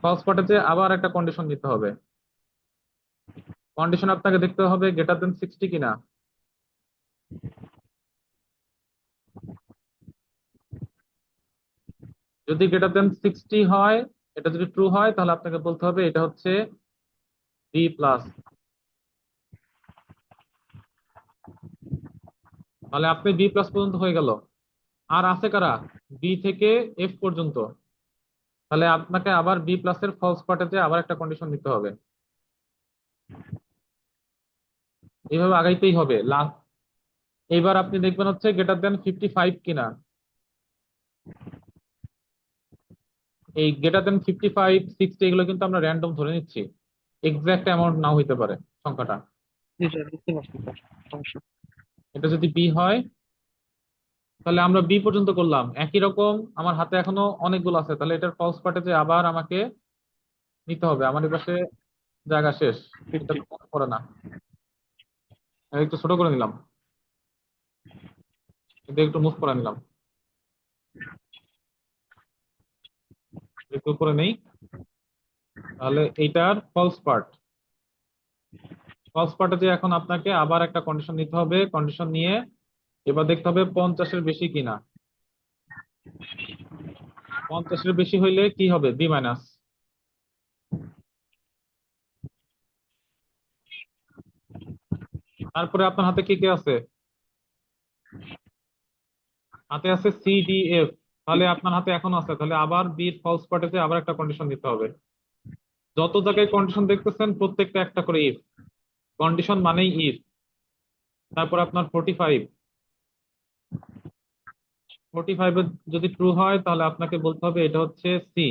ফলস পার্টে যে আবার একটা কন্ডিশন নিতে হবে। কন্ডিশন আপনাকে দেখতে হবে গ্রেটার দেন 60 কিনা। যদি গ্রেটার দেন 60 হয়, এটা যদি ট্রু হয় তাহলে আপনাকে বলতে হবে এটা হচ্ছে বি প্লাস। তাহলে আপনি বি প্লাস পর্যন্ত হয়ে গেল। আর আছে কারা? বি থেকে এফ পর্যন্ত। তাহলে আপনাকে আবার বি প্লাস এর ফলস পার্টে আবার একটা কন্ডিশন নিতে হবে। এইভাবে আগাইতেই হবে লাস্ট। এবার আপনি দেখবেন হচ্ছে গ্রেটার দেন 55 কিনা। এই গ্রেটার দেন 55, 60 এগুলো কিন্তু আমরা র্যান্ডম ধরে নিচ্ছি, এক্সাক্ট অ্যামাউন্ট নাও হইতে পারে সংখ্যাটা। জি স্যার, বুঝতে পারছি স্যার, সমস্যা। এটা যদি বি হয় তাহলে আমরা বি পর্যন্ত করলাম। একই রকম আমার হাতে এখনো অনেকগুলো আছে, তাহলে এটার ফলস পার্টে আবার আমাকে নিতে হবে। আমার এই পাশে জায়গা শেষ, এটা তো মনে পড়ে না। আমি একটু ছোট করে নিলাম, এটা একটু মুভ করে নিলাম, একটু করে নেই। তাহলে এইটার ফলস পার্ট, ফলস পার্টে এখন আপনাকে আবার একটা কন্ডিশন নিতে হবে। কন্ডিশন নিয়ে এবার দেখতে হবে 50-এর বেশি কিনা। 50-এর বেশি হইলে কি হবে? B minus. তারপরে আপনার হাতে কি কি আছে? হাতে আছে সি ডি এফ। তাহলে আপনার হাতে এখন আছে, তাহলে আবার বির ফলস পার্টে আবার একটা কন্ডিশন দিতে হবে। যত জায়গায় কন্ডিশন দেখতেছেন প্রত্যেকটা একটা করে ইফ। কন্ডিশন মানেই ইফ। তারপর আপনার 45, 45 যদি ট্রু হয় তাহলে আপনাকে বলতে হবে এটা হচ্ছে সি।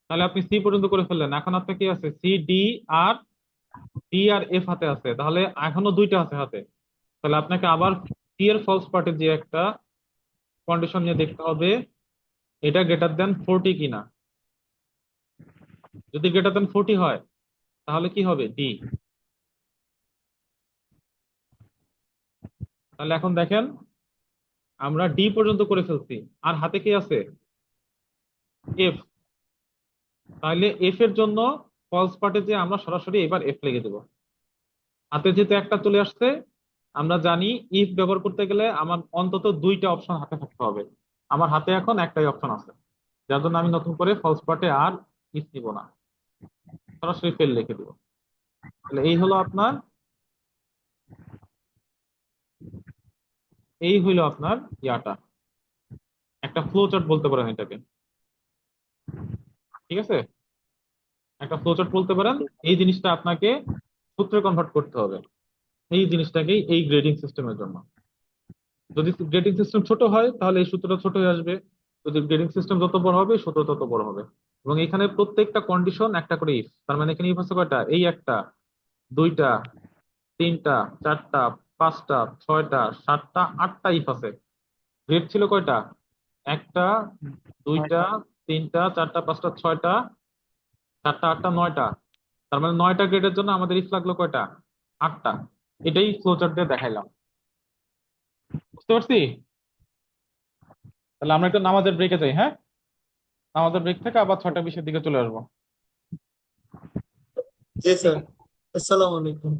তাহলে আপনি সি পর্যন্ত করে ফেললেন। এখন আপনার কি আছে? সি ডি আর ডি আর এফ হাতে আছে, তাহলে এখনো দুইটা আছে হাতে। তাহলে আপনাকে আবার সি এর ফলস পার্টে যে একটা কন্ডিশন নিয়ে দেখতে হবে এটা গ্রেটার দেন 40 কিনা। যদি গ্রেটার দেন 40 হয় তাহলে কি হবে? ডি। তাহলে এখন দেখেন আমরা ডি পর্যন্ত করে ফেলছি, আর হাতে কি আছে? এফ। তাহলে এফ এর জন্য ফলস পার্টে আমরা সরাসরি এবার এফ লিখে দেবো। হাতে যেহেতু একটা চলে আসছে, আমরা জানি ইফ ব্যবহার করতে গেলে আমার অন্তত দুইটা অপশন হাতে থাকতে হবে। আমার হাতে এখন একটাই অপশন আছে, যার জন্য আমি নতুন করে ফলস পার্টে আর ইফ নিব না, সরাসরি ফেল লিখে দিব। তাহলে এই হলো আপনার, এই হইলো আপনার ইয়াটা, একটা ফ্লো চার্ট বলতে পারেন এটাকে। ঠিক আছে, একটা ফ্লো চার্ট বলতে পারেন। এই জিনিসটা আপনাকে সূত্রে কনভার্ট করতে হবে, এই জিনিসটাকেই এই গ্রেডিং সিস্টেমের জন্য। যদি গ্রেডিং সিস্টেম ছোট হয় তাহলে এই সূত্রটা ছোট হয়ে আসবে, যদি গ্রেডিং সিস্টেম যত বড় হবে সূত্র তত বড় হবে। এবং এখানে প্রত্যেকটা কন্ডিশন একটা করে ইফ, তার মানে এখানে ইফ আছে কয়টা? এই একটা, দুইটা, তিনটা, চারটা, পাঁচটা, ছয়টা, সাতটা, আটটা ইফ আছে। গ্রেড ছিল কয়টা? একটা, দুইটা, তিনটা, চারটা, পাঁচটা, ছয়টা, সাতটা, আটটা, নয়টা। তার মানে 9টা গ্রেডের জন্য আমাদের ইফ লাগলো কয়টা? 8টা। এটাই ফ্লোচার্ট দিয়ে দেখাইলাম। বুঝতে পারছি? তাহলে আমরা একটু নামাজের ব্রেকে যাই, হ্যাঁ? নামাজের ব্রেক থেকে আবার 6টা 20-এর দিকে চলে আসবো। জি স্যার, আসসালামু আলাইকুম।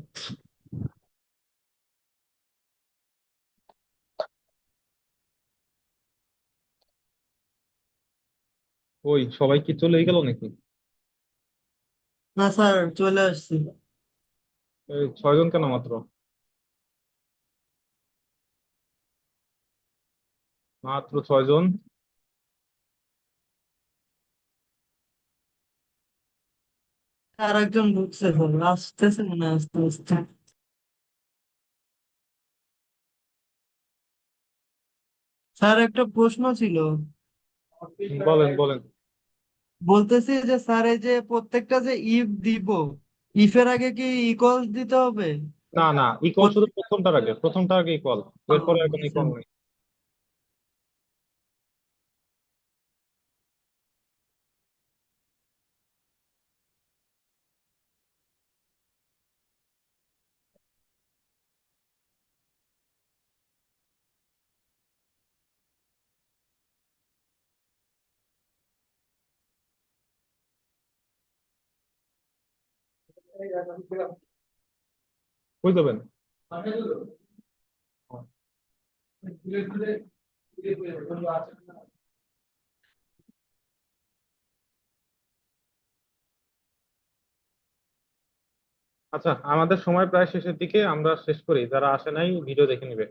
ওই সবাই কি চলে গেল নাকি? না স্যার, চলে আসছি। এই 6জন কেন মাত্র? মাত্র 6জন? আর একজন ঢুকছে স্যার, আসতেছে মনে হয় আস্তে আস্তে। স্যার, একটা প্রশ্ন ছিল। বলেন বলেন। বলতেছি যে স্যার, এই যে প্রত্যেকটা যে ইফ দিব, ইফের আগে কি ইকুয়ালস দিতে হবে? না না, ইকুয়াল শুধু প্রথমটার আগে, প্রথমটার আগে ইকুয়াল, এরপরে আর কোনো ইকুয়াল নেই। কই যাবেন? আচ্ছা, আমাদের সময় প্রায় শেষের দিকে, আমরা শেষ করি। যারা আসে নাই ভিডিও দেখে নিবে।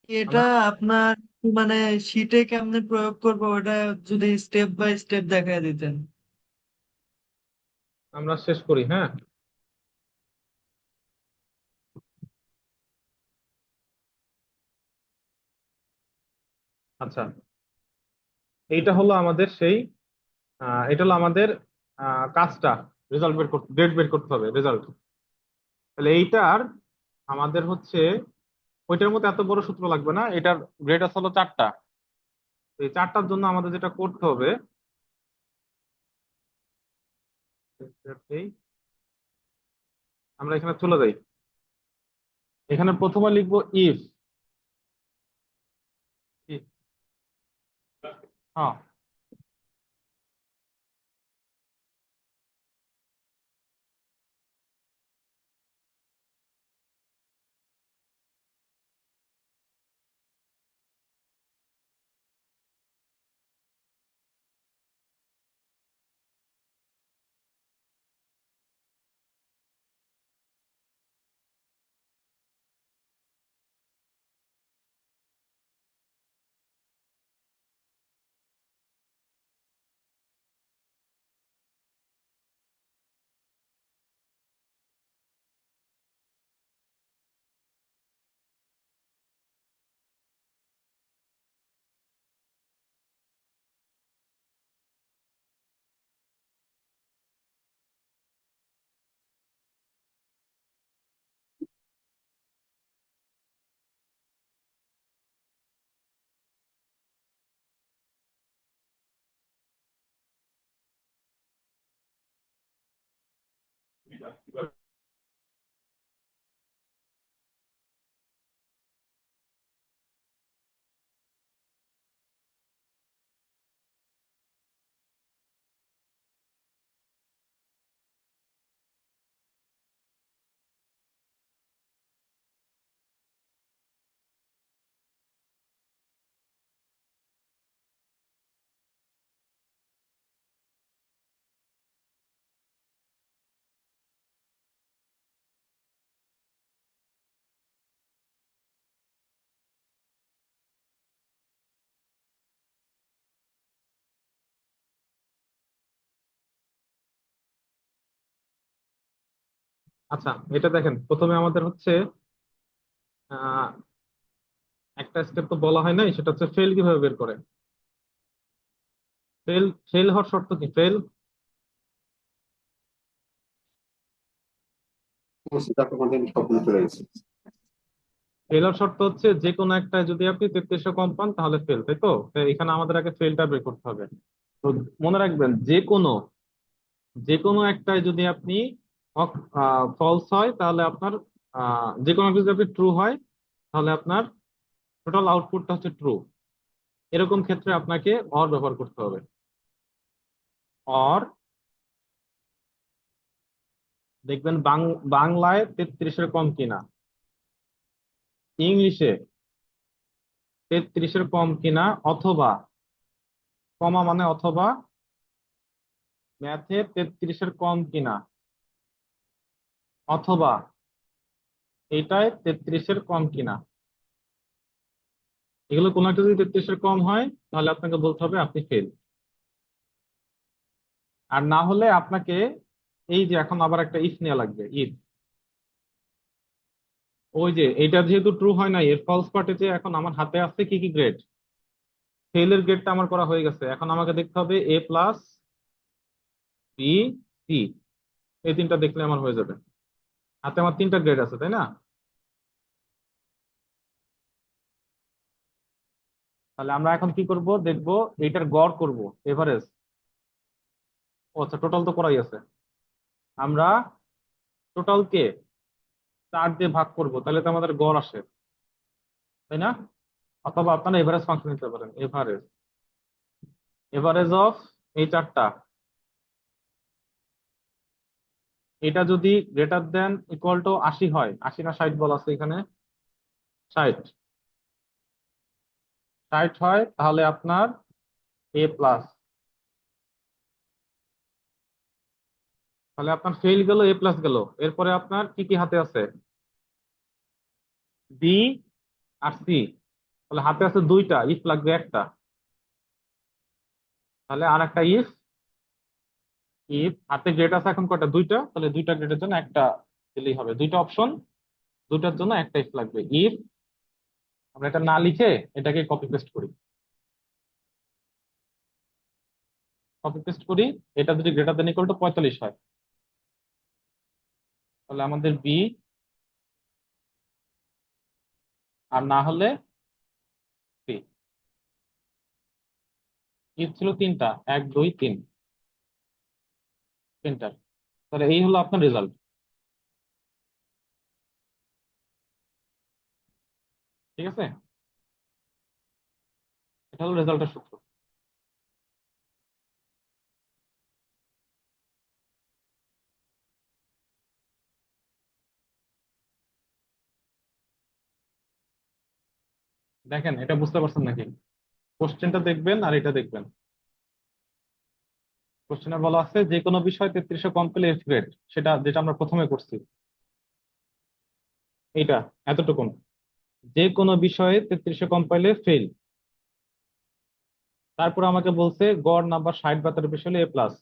এটা আমরা আপনার মানে শীটে কেমনে প্রয়োগ করবো ওটা যদি স্টেপ বাই স্টেপ দেখায় দিতেন। আমরা শেষ করি, হ্যাঁ। আচ্ছা, এইটা হলো আমাদের সেই এটা হলো আমাদের কাজটা, রেজাল্ট বের করতে, গ্রেড বের করতে হবে, রেজাল্ট। তাহলে এইটার আমাদের হচ্ছে ওইটার মতো এত বড় সূত্র লাগবে না। এটার গ্রেড আছে হলো 4টা। এই 4টার জন্য আমাদের যেটা করতে হবে, এই আমরা এখানে চলে যাই। এখানে প্রথমে লিখবো ইফ। হ্যাঁ, আচ্ছা, এটা দেখেন, প্রথমে আমাদের হচ্ছে আহ একটা স্টেপ তো বলা হয় নাই, সেটা হচ্ছে ফেল কিভাবে বের করে। ফেল, ফেল হওয়ার শর্ত কি? ফেল, ফেল হওয়ার শর্ত হচ্ছে যে কোনো একটা যদি আপনি 3300 কম পান তাহলে ফেল, তাই তো? তো এখানে আমাদের আগে ফেলটা বের করতে হবে। তো মনে রাখবেন, যে কোনো একটাই যদি আপনি ফলস হয় তাহলে আপনার, যে কোনো একটা যদি আপনি ট্রু হয় তাহলে আপনার টোটাল আউটপুটটা হচ্ছে ট্রু। এরকম ক্ষেত্রে আপনাকে অর ব্যবহার করতে হবে। অর, দেখবেন বাংলায় 33-এর কম কিনা, ইংলিশে 33-এর কম কিনা, অথবা কমা মানে অথবা ম্যাথে 33-এর কম কিনা, অথবা এটায় 33-এর কম কিনা। এগুলো কোনো একটা যদি 33-এর কম হয় তাহলে আপনাকে বলতে হবে আপনি ফেল। আর না হলে আপনাকে এই যে এখন আবার একটা ইফ নেওয়া লাগবে। ইফ, ওই যে এটা যেহেতু ট্রু হয় না, এর ফলস পার্টে যে এখন আমার হাতে আছে কি কি গ্রেড, ফেলের গ্রেডটা আমার করা হয়ে গেছে। এখন আমাকে দেখতে হবে এ প্লাস বি সি, এই তিনটা দেখলে আমার হয়ে যাবে। হাতে আমার 3টা গ্রেড আছে, তাই না? তাহলে আমরা এখন কি করব দেখবো, এইটার গড় করব, এভারেজ। ও আচ্ছা, টোটাল তো করাই আছে। আমরা টোটালকে 4 দিয়ে ভাগ করব, তাহলে তো আমাদের গড় আসে, তাই না? অথবা আপনারা এভারেজ ফাংশন নিতে পারেন, এভারেজ, এভারেজ অফ এই 4টা, এটা যদি গ্রেটার দেন ইকুয়াল টু 80 হয়, 80 না 60 বলা আছে এখানে, 60 60 হয়, তাহলে আপনার এ প্লাস। তাহলে আপনার ফেল গেল, এ প্লাস গেল। এরপরে আপনার কি কি হাতে আছে? বি আর সি। তাহলে হাতে আছে দুইটা, ইফ লাগবে একটা। তাহলে আর একটা ইফ, ইফ হাতে গ্রেড আছে এখন কয়টা? দুইটা। তাহলে দুইটা গ্রেডের জন্য একটা দিলেই হবে। দুইটা অপশন, দুইটার জন্য একটা ইফ লাগবে। ইফ আমরা এটা না লিখে এটাকে কপি পেস্ট করি, কপি পেস্ট করি। এটা যদি গ্রেটার দেন ইকুয়াল টু 45 হয়, তাহলে আমাদের বি, আর না হলে সি। ইফ ছিল তিনটা, 1 2 3, তিনটা। তাহলে এই হলো আপনার রেজাল্ট। ঠিক আছে, এটা হলো রেজাল্টের সূত্র। দেখেন, এটা বুঝতে পারছেন নাকি? কোশ্চেনটা দেখবেন আর এটা দেখবেন। কোশ্চেনে বলা আছে যে কোনো বিষয় 33 কম পেলে এফ গ্রেড, সেটা যেটা আমরা প্রথমে করছি, এইটা এতটুকুন। যে কোনো বিষয়ে 33 কম পাইলে ফেল। তারপর আমাকে বলছে গড় নাম্বার 60 বা তার বেশি হলে এ প্লাস।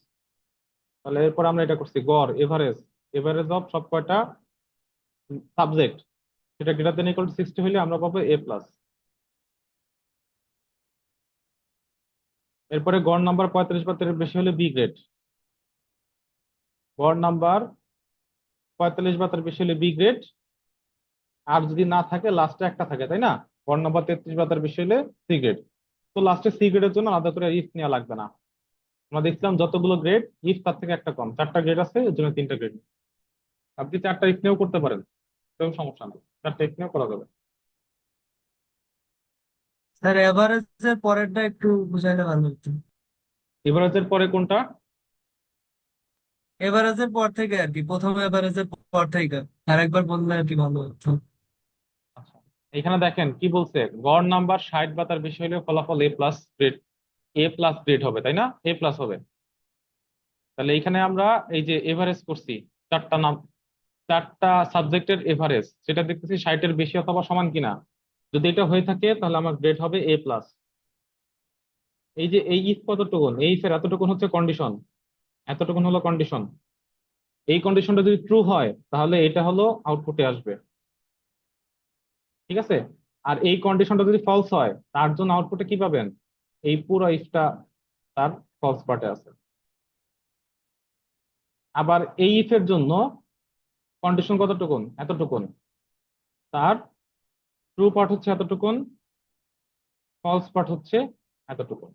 তাহলে এরপর আমরা এটা করছি গড়, এভারেজ, এভারেজ অফ সব কয়টা সাবজেক্ট, সেটা গ্রেটার দেন ইকুয়াল টু 60 হলে আমরা পাবো এ প্লাস। এরপরে গড় নাম্বার 45 বা তার বেশি হলে বি গ্রেড। গড় নাম্বার 45 বা তার বেশি হলে বি গ্রেড। আর যদি না থাকে, লাস্টে একটা থাকে, তাই না? গড় নাম্বার 33 বা তার বেশি হলে সি গ্রেড। তো লাস্টে সি গ্রেডের জন্য আলাদা করে ইফ নেওয়া লাগবে না। আমরা দেখছিলাম যতগুলো গ্রেড, ইফ তার থেকে একটা কম, 4টা গ্রেড আছে, এর জন্য 3টা গ্রেড। আপনি 4টা ইফ নিয়েও করতে পারেন, কোনো সমস্যা নেই, 4টা ইফ নিয়েও করা যাবে। স্যার এভারেজের পরেরটা একটু বুঝাইলে ভালো হতো। এভারেজের পরে কোনটা? এভারেজের পর থেকে আর কি, প্রথম এভারেজের পর থেকে আর একবার বললে আর কি ভালো হতো। আচ্ছা, এখানে দেখেন কি বলছে, গড় নাম্বার 60 বা তার বেশি হলে ফলাফল এ প্লাস গ্রেড, এ প্লাস গ্রেড হবে, তাই না? এ প্লাস হবে। তাহলে এখানে আমরা এই যে এভারেজ করছি, 4টা নাম, 4টা সাবজেক্টের এভারেজ, সেটা দেখতেছি 60-এর বেশি অথবা সমান কিনা। যদি এটা হয়ে থাকে তাহলে আমার গ্রেড হবে এ প্লাস। এই যে এই ইফ কতটুকুন, এই ইফের এতটুকুন হচ্ছে কন্ডিশন, এতটুকুন হলো কন্ডিশন। এই কন্ডিশনটা যদি ট্রু হয় তাহলে এটা হলো আউটপুটে আসবে। ঠিক আছে, আর এই কন্ডিশনটা যদি ফলস হয় তার জন্য আউটপুটে কি পাবেন? এই পুরো ইফটা তার ফলস পার্টে আছে। আবার এই ইফের জন্য কন্ডিশন কতটুকুন? এতটুকুন। তার ট্রু পার্ট হচ্ছে এতটুকুন, ফলস পার্ট হচ্ছে এতটুকুন।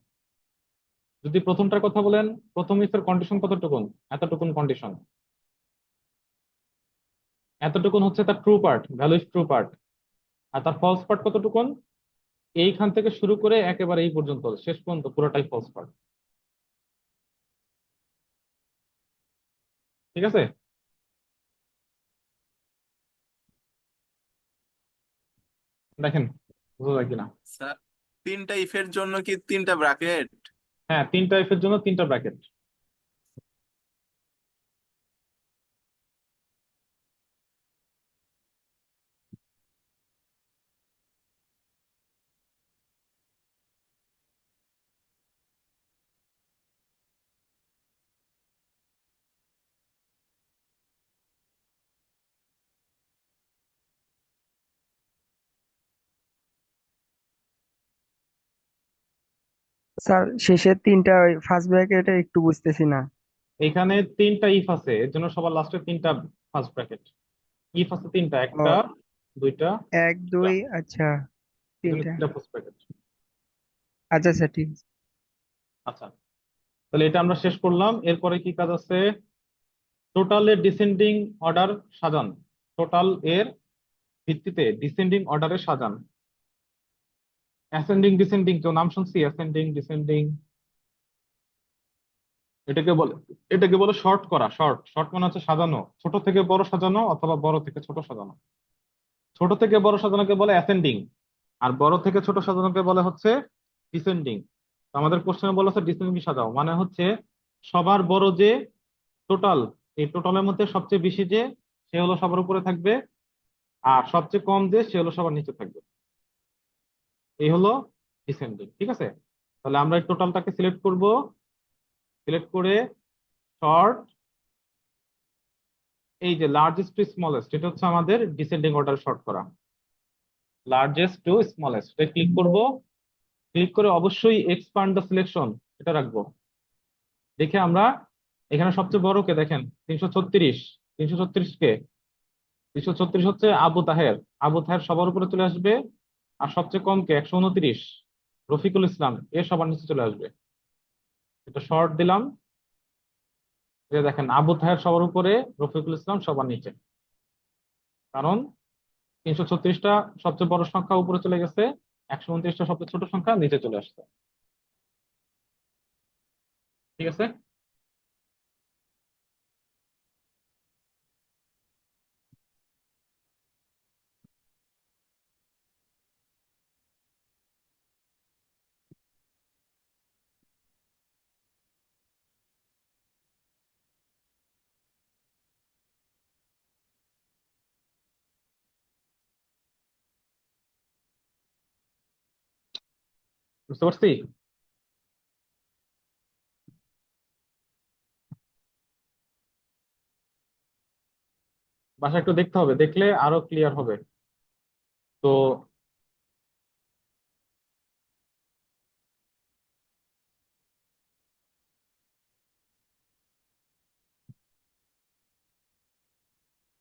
যদি প্রথমটার কথা বলেন, প্রথম ইফের কন্ডিশন কতটুকুন? এতটুকুন কন্ডিশন। এতটুকুন হচ্ছে তার true part, value is true part. আর তার ফলস পার্ট কতটুকুন? এইখান থেকে শুরু করে একেবারে এই পর্যন্ত, শেষ পর্যন্ত পুরোটাই ফলস পার্ট। ঠিক আছে, দেখেন বোঝা যায় কিনা। স্যার 3টা ইফের জন্য কি 3টা ব্র্যাকেট? হ্যাঁ, 3টা ইফের জন্য 3টা ব্র্যাকেট। স্যার শেষের তিনটা ফার্স্ট ব্র্যাকেটে একটু বুঝতেছি না। এখানে 3টা ইফ আছে, এর জন্য সবার লাস্টে 3টা ফার্স্ট ব্র্যাকেট। ইফ আছে 3টা, ও, 1টা 2টা 1 2, আচ্ছা এই জন্য তিনটা। 3টা ফার্স্ট ব্র্যাকেট। আচ্ছা স্যার ঠিক আছে। আচ্ছা, তাহলে এটা আমরা শেষ করলাম। এরপরে কি কাজ আছে? টোটালের ডিসেন্ডিং অর্ডার সাজান। টোটাল এর ভিত্তিতে ডিসেন্ডিং অর্ডারে সাজান। অ্যাসেন্ডিং ডিসেন্ডিং, কেউ নাম শুনছি? অ্যাসেন্ডিং ডিসেন্ডিং, এটাকে বলে এটাকে বলে শর্ট করা। শর্ট শর্ট মানে হচ্ছে সাজানো, ছোট থেকে বড় সাজানো অথবা বড় থেকে ছোট সাজানো। ছোট থেকে বড় সাজানোকে বলে অ্যাসেন্ডিং, আর বড় থেকে ছোট সাজানোকে বলে হচ্ছে ডিসেন্ডিং। আমাদের কোশ্চেনে বলা হচ্ছে ডিসেন্ডিং সাজাও, মানে হচ্ছে সবার বড় যে টোটাল, এই টোটালের মধ্যে সবচেয়ে বেশি যে সে হলো সবার উপরে থাকবে, আর সবচেয়ে কম যে সে হলো সবার নিচে থাকবে। এই হলো ডিসেন্ডিং, ঠিক আছে? তাহলে আমরা এই টোটালটাকে সিলেক্ট করব, সিলেক্ট করে শর্ট, এই যে লার্জেস্ট টু স্মলেস্ট, এটা হচ্ছে আমাদের ডিসেন্ডিং অর্ডার শর্ট করা। লার্জেস্ট টু স্মলেস্ট এটা ক্লিক করব, ক্লিক করে অবশ্যই এক্সপান্ড দ্য সিলেকশন এটা রাখবো। দেখে আমরা এখানে সবচেয়ে বড় কে দেখেন, 336। 336 কে, 336 হচ্ছে আবু তাহের। আবু তাহের সবার উপরে চলে আসবে। আর সবচেয়ে কম কে, 129, রফিকুল ইসলাম, এ সবার নিচে চলে আসবে। এটা শর্ট দিলাম, যে দেখেন আবু তাহের সবার উপরে, রফিকুল ইসলাম সবার নিচে। কারণ 336টা সবচেয়ে বড় সংখ্যা উপরে চলে গেছে, 129টা সবচেয়ে ছোট সংখ্যা নিচে চলে আসছে। ঠিক আছে? বুঝতে পারছি? বাসা একটু দেখতে হবে, দেখলে আরো ক্লিয়ার হবে। তো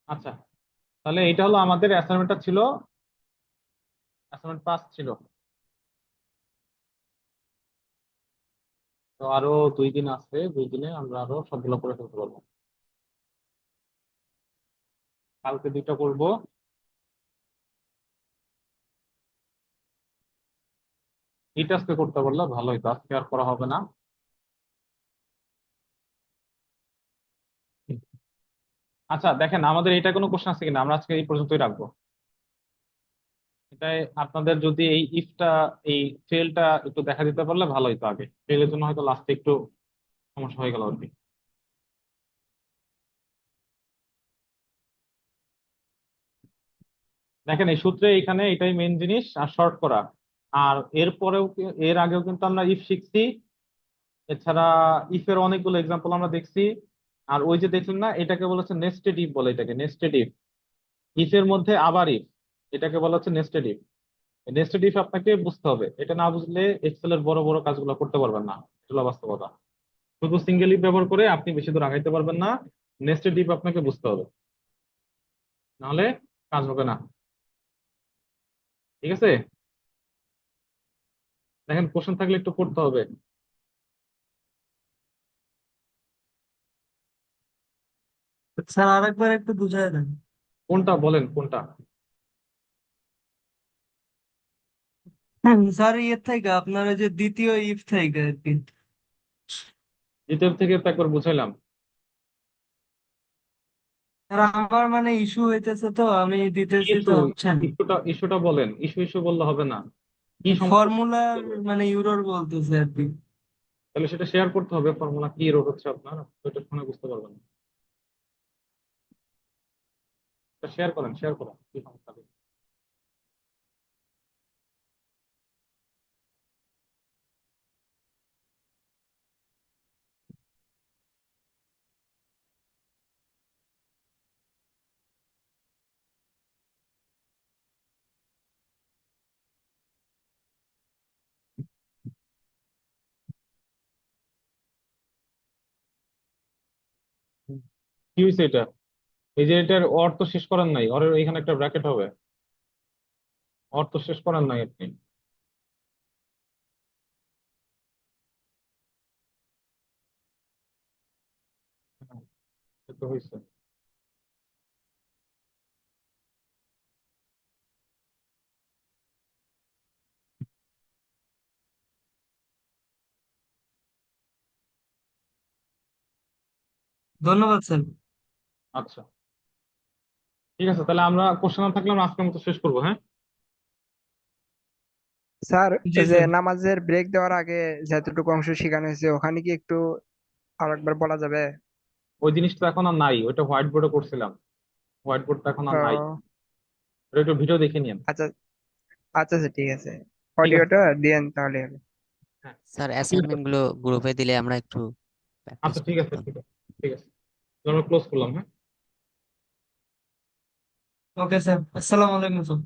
আচ্ছা, তাহলে এটা হলো আমাদের অ্যাসাইনমেন্টটা ছিল, অ্যাসাইনমেন্ট 5 ছিল। তো আরো 2 দিন আছে, 2 দিনে আমরা আরো সবগুলো করে ফেলতে পারবো। কালকে 2টা করব। এটা আজকে করতে পারলে ভালো হতো, আজকে আর করা হবে না। আচ্ছা দেখেন, আমাদের এটা কোনো কোশ্চেন আছে কিনা, আমরা আজকে এই পর্যন্তই রাখবো। এটাই আপনাদের যদি এই ইফটা, এই ফেলটা একটু দেখা দিতে পারলে ভালো হতো। আগে ফেলের জন্য হয়তো লাস্টে একটু সমস্যা হয়ে গেল আর কি। দেখেন এই সূত্রে এখানে এটাই মেন জিনিস, আর শর্ট করা। আর এরপরেও এর আগেও কিন্তু আমরা ইফ শিখছি। এছাড়া ইফের অনেকগুলো এক্সাম্পল আমরা দেখছি। আর ওই যে দেখলেন না, এটাকে বলা হচ্ছে নেস্টেড ইফ বলে, এটাকে নেস্টেড ইফ। ইফের মধ্যে আবার ইফ, এটাকে বলা হচ্ছে নেস্টেড ইফ। নেস্টেড ইফ আপনাকে বুঝতে হবে, এটা না বুঝলে এক্সেল এর বড় বড় কাজগুলো করতে পারবেন না। এটা হলো বাস্তবতা। শুধু সিঙ্গেল ইফ ব্যবহার করে আপনি বেশি দূর আগাইতে পারবেন না, নেস্টেড ইফ আপনাকে বুঝতে হবে, নাহলে কাজ হবে না। ঠিক আছে? দেখেন কোশ্চেন থাকলে একটু পড়তে হবে। স্যার আরেকবার একটু বুঝাই দেন। কোনটা বলেন, কোনটা? স্যার ইয়ে থেকে আপনার ওই যে দ্বিতীয় ইফ থেকে আর কি। দ্বিতীয় থেকে তো একবার বুঝাইলাম। স্যার আমার মানে ইস্যু হইতেছে, তো আমি কি দিতেছি তো ইস্যু? হচ্ছে না। ইস্যুটা বলেন, ইস্যু ইস্যু বললে হবে না। কি সমস্যা ফর্মুলার বলেন। মানে ইউরোর বলতেছে আর কি। তাহলে সেটা শেয়ার করতে হবে, ফর্মুলা কি এরর হচ্ছে আপনার, ওইটা শুনে বুঝতে পারবেন না। শেয়ার করেন, শেয়ার করেন কি সমস্যা। কি হয়েছে এটা? এই যে এটার অর্থ শেষ করেন নাই, ওর এখানে একটা ব্র্যাকেট হবে। অর্থ শেষ করেন নাই আপনি। হ্যাঁ, এটা হয়েছে। ধন্যবাদ স্যার। আচ্ছা, ঠিক আছে, তাহলে আমরা কোশ্চেন না থাকলে আমরা আজকের মতো শেষ করবো, হ্যাঁ? স্যার জি ওই যে স্যার। নামাজের ব্রেক দেওয়ার আগে যতটুকু অংশ শেখানো হয়েছে ওখানে কি একটু আরেকবার বলা যাবে? ওই জিনিসটা এখন আর নাই, ওইটা হোয়াইট বোর্ডে করছিলাম, হোয়াইট বোর্ডটা এখন আর নাই। ও ওটা একটু ভিডিও দেখে নিন। আচ্ছা আচ্ছা আচ্ছা, ঠিক আছে, ঠিক আছে, অডিওটা দিয়েন তাহলে হবে। হ্যাঁ, স্যার ঠিক আছে, অ্যাসাইনমেন্ট গুলো গ্রুপে দিলে আমরা একটু প্র্যাকটিস আচ্ছা, ঠিক করতে আছে, পারবো। ঠিক আছে, ঠিক আছে, তাহলে আমরা ক্লোজ করলাম, হ্যাঁ। ওকে স্যার, আসসালামু আলাইকুম স্যার।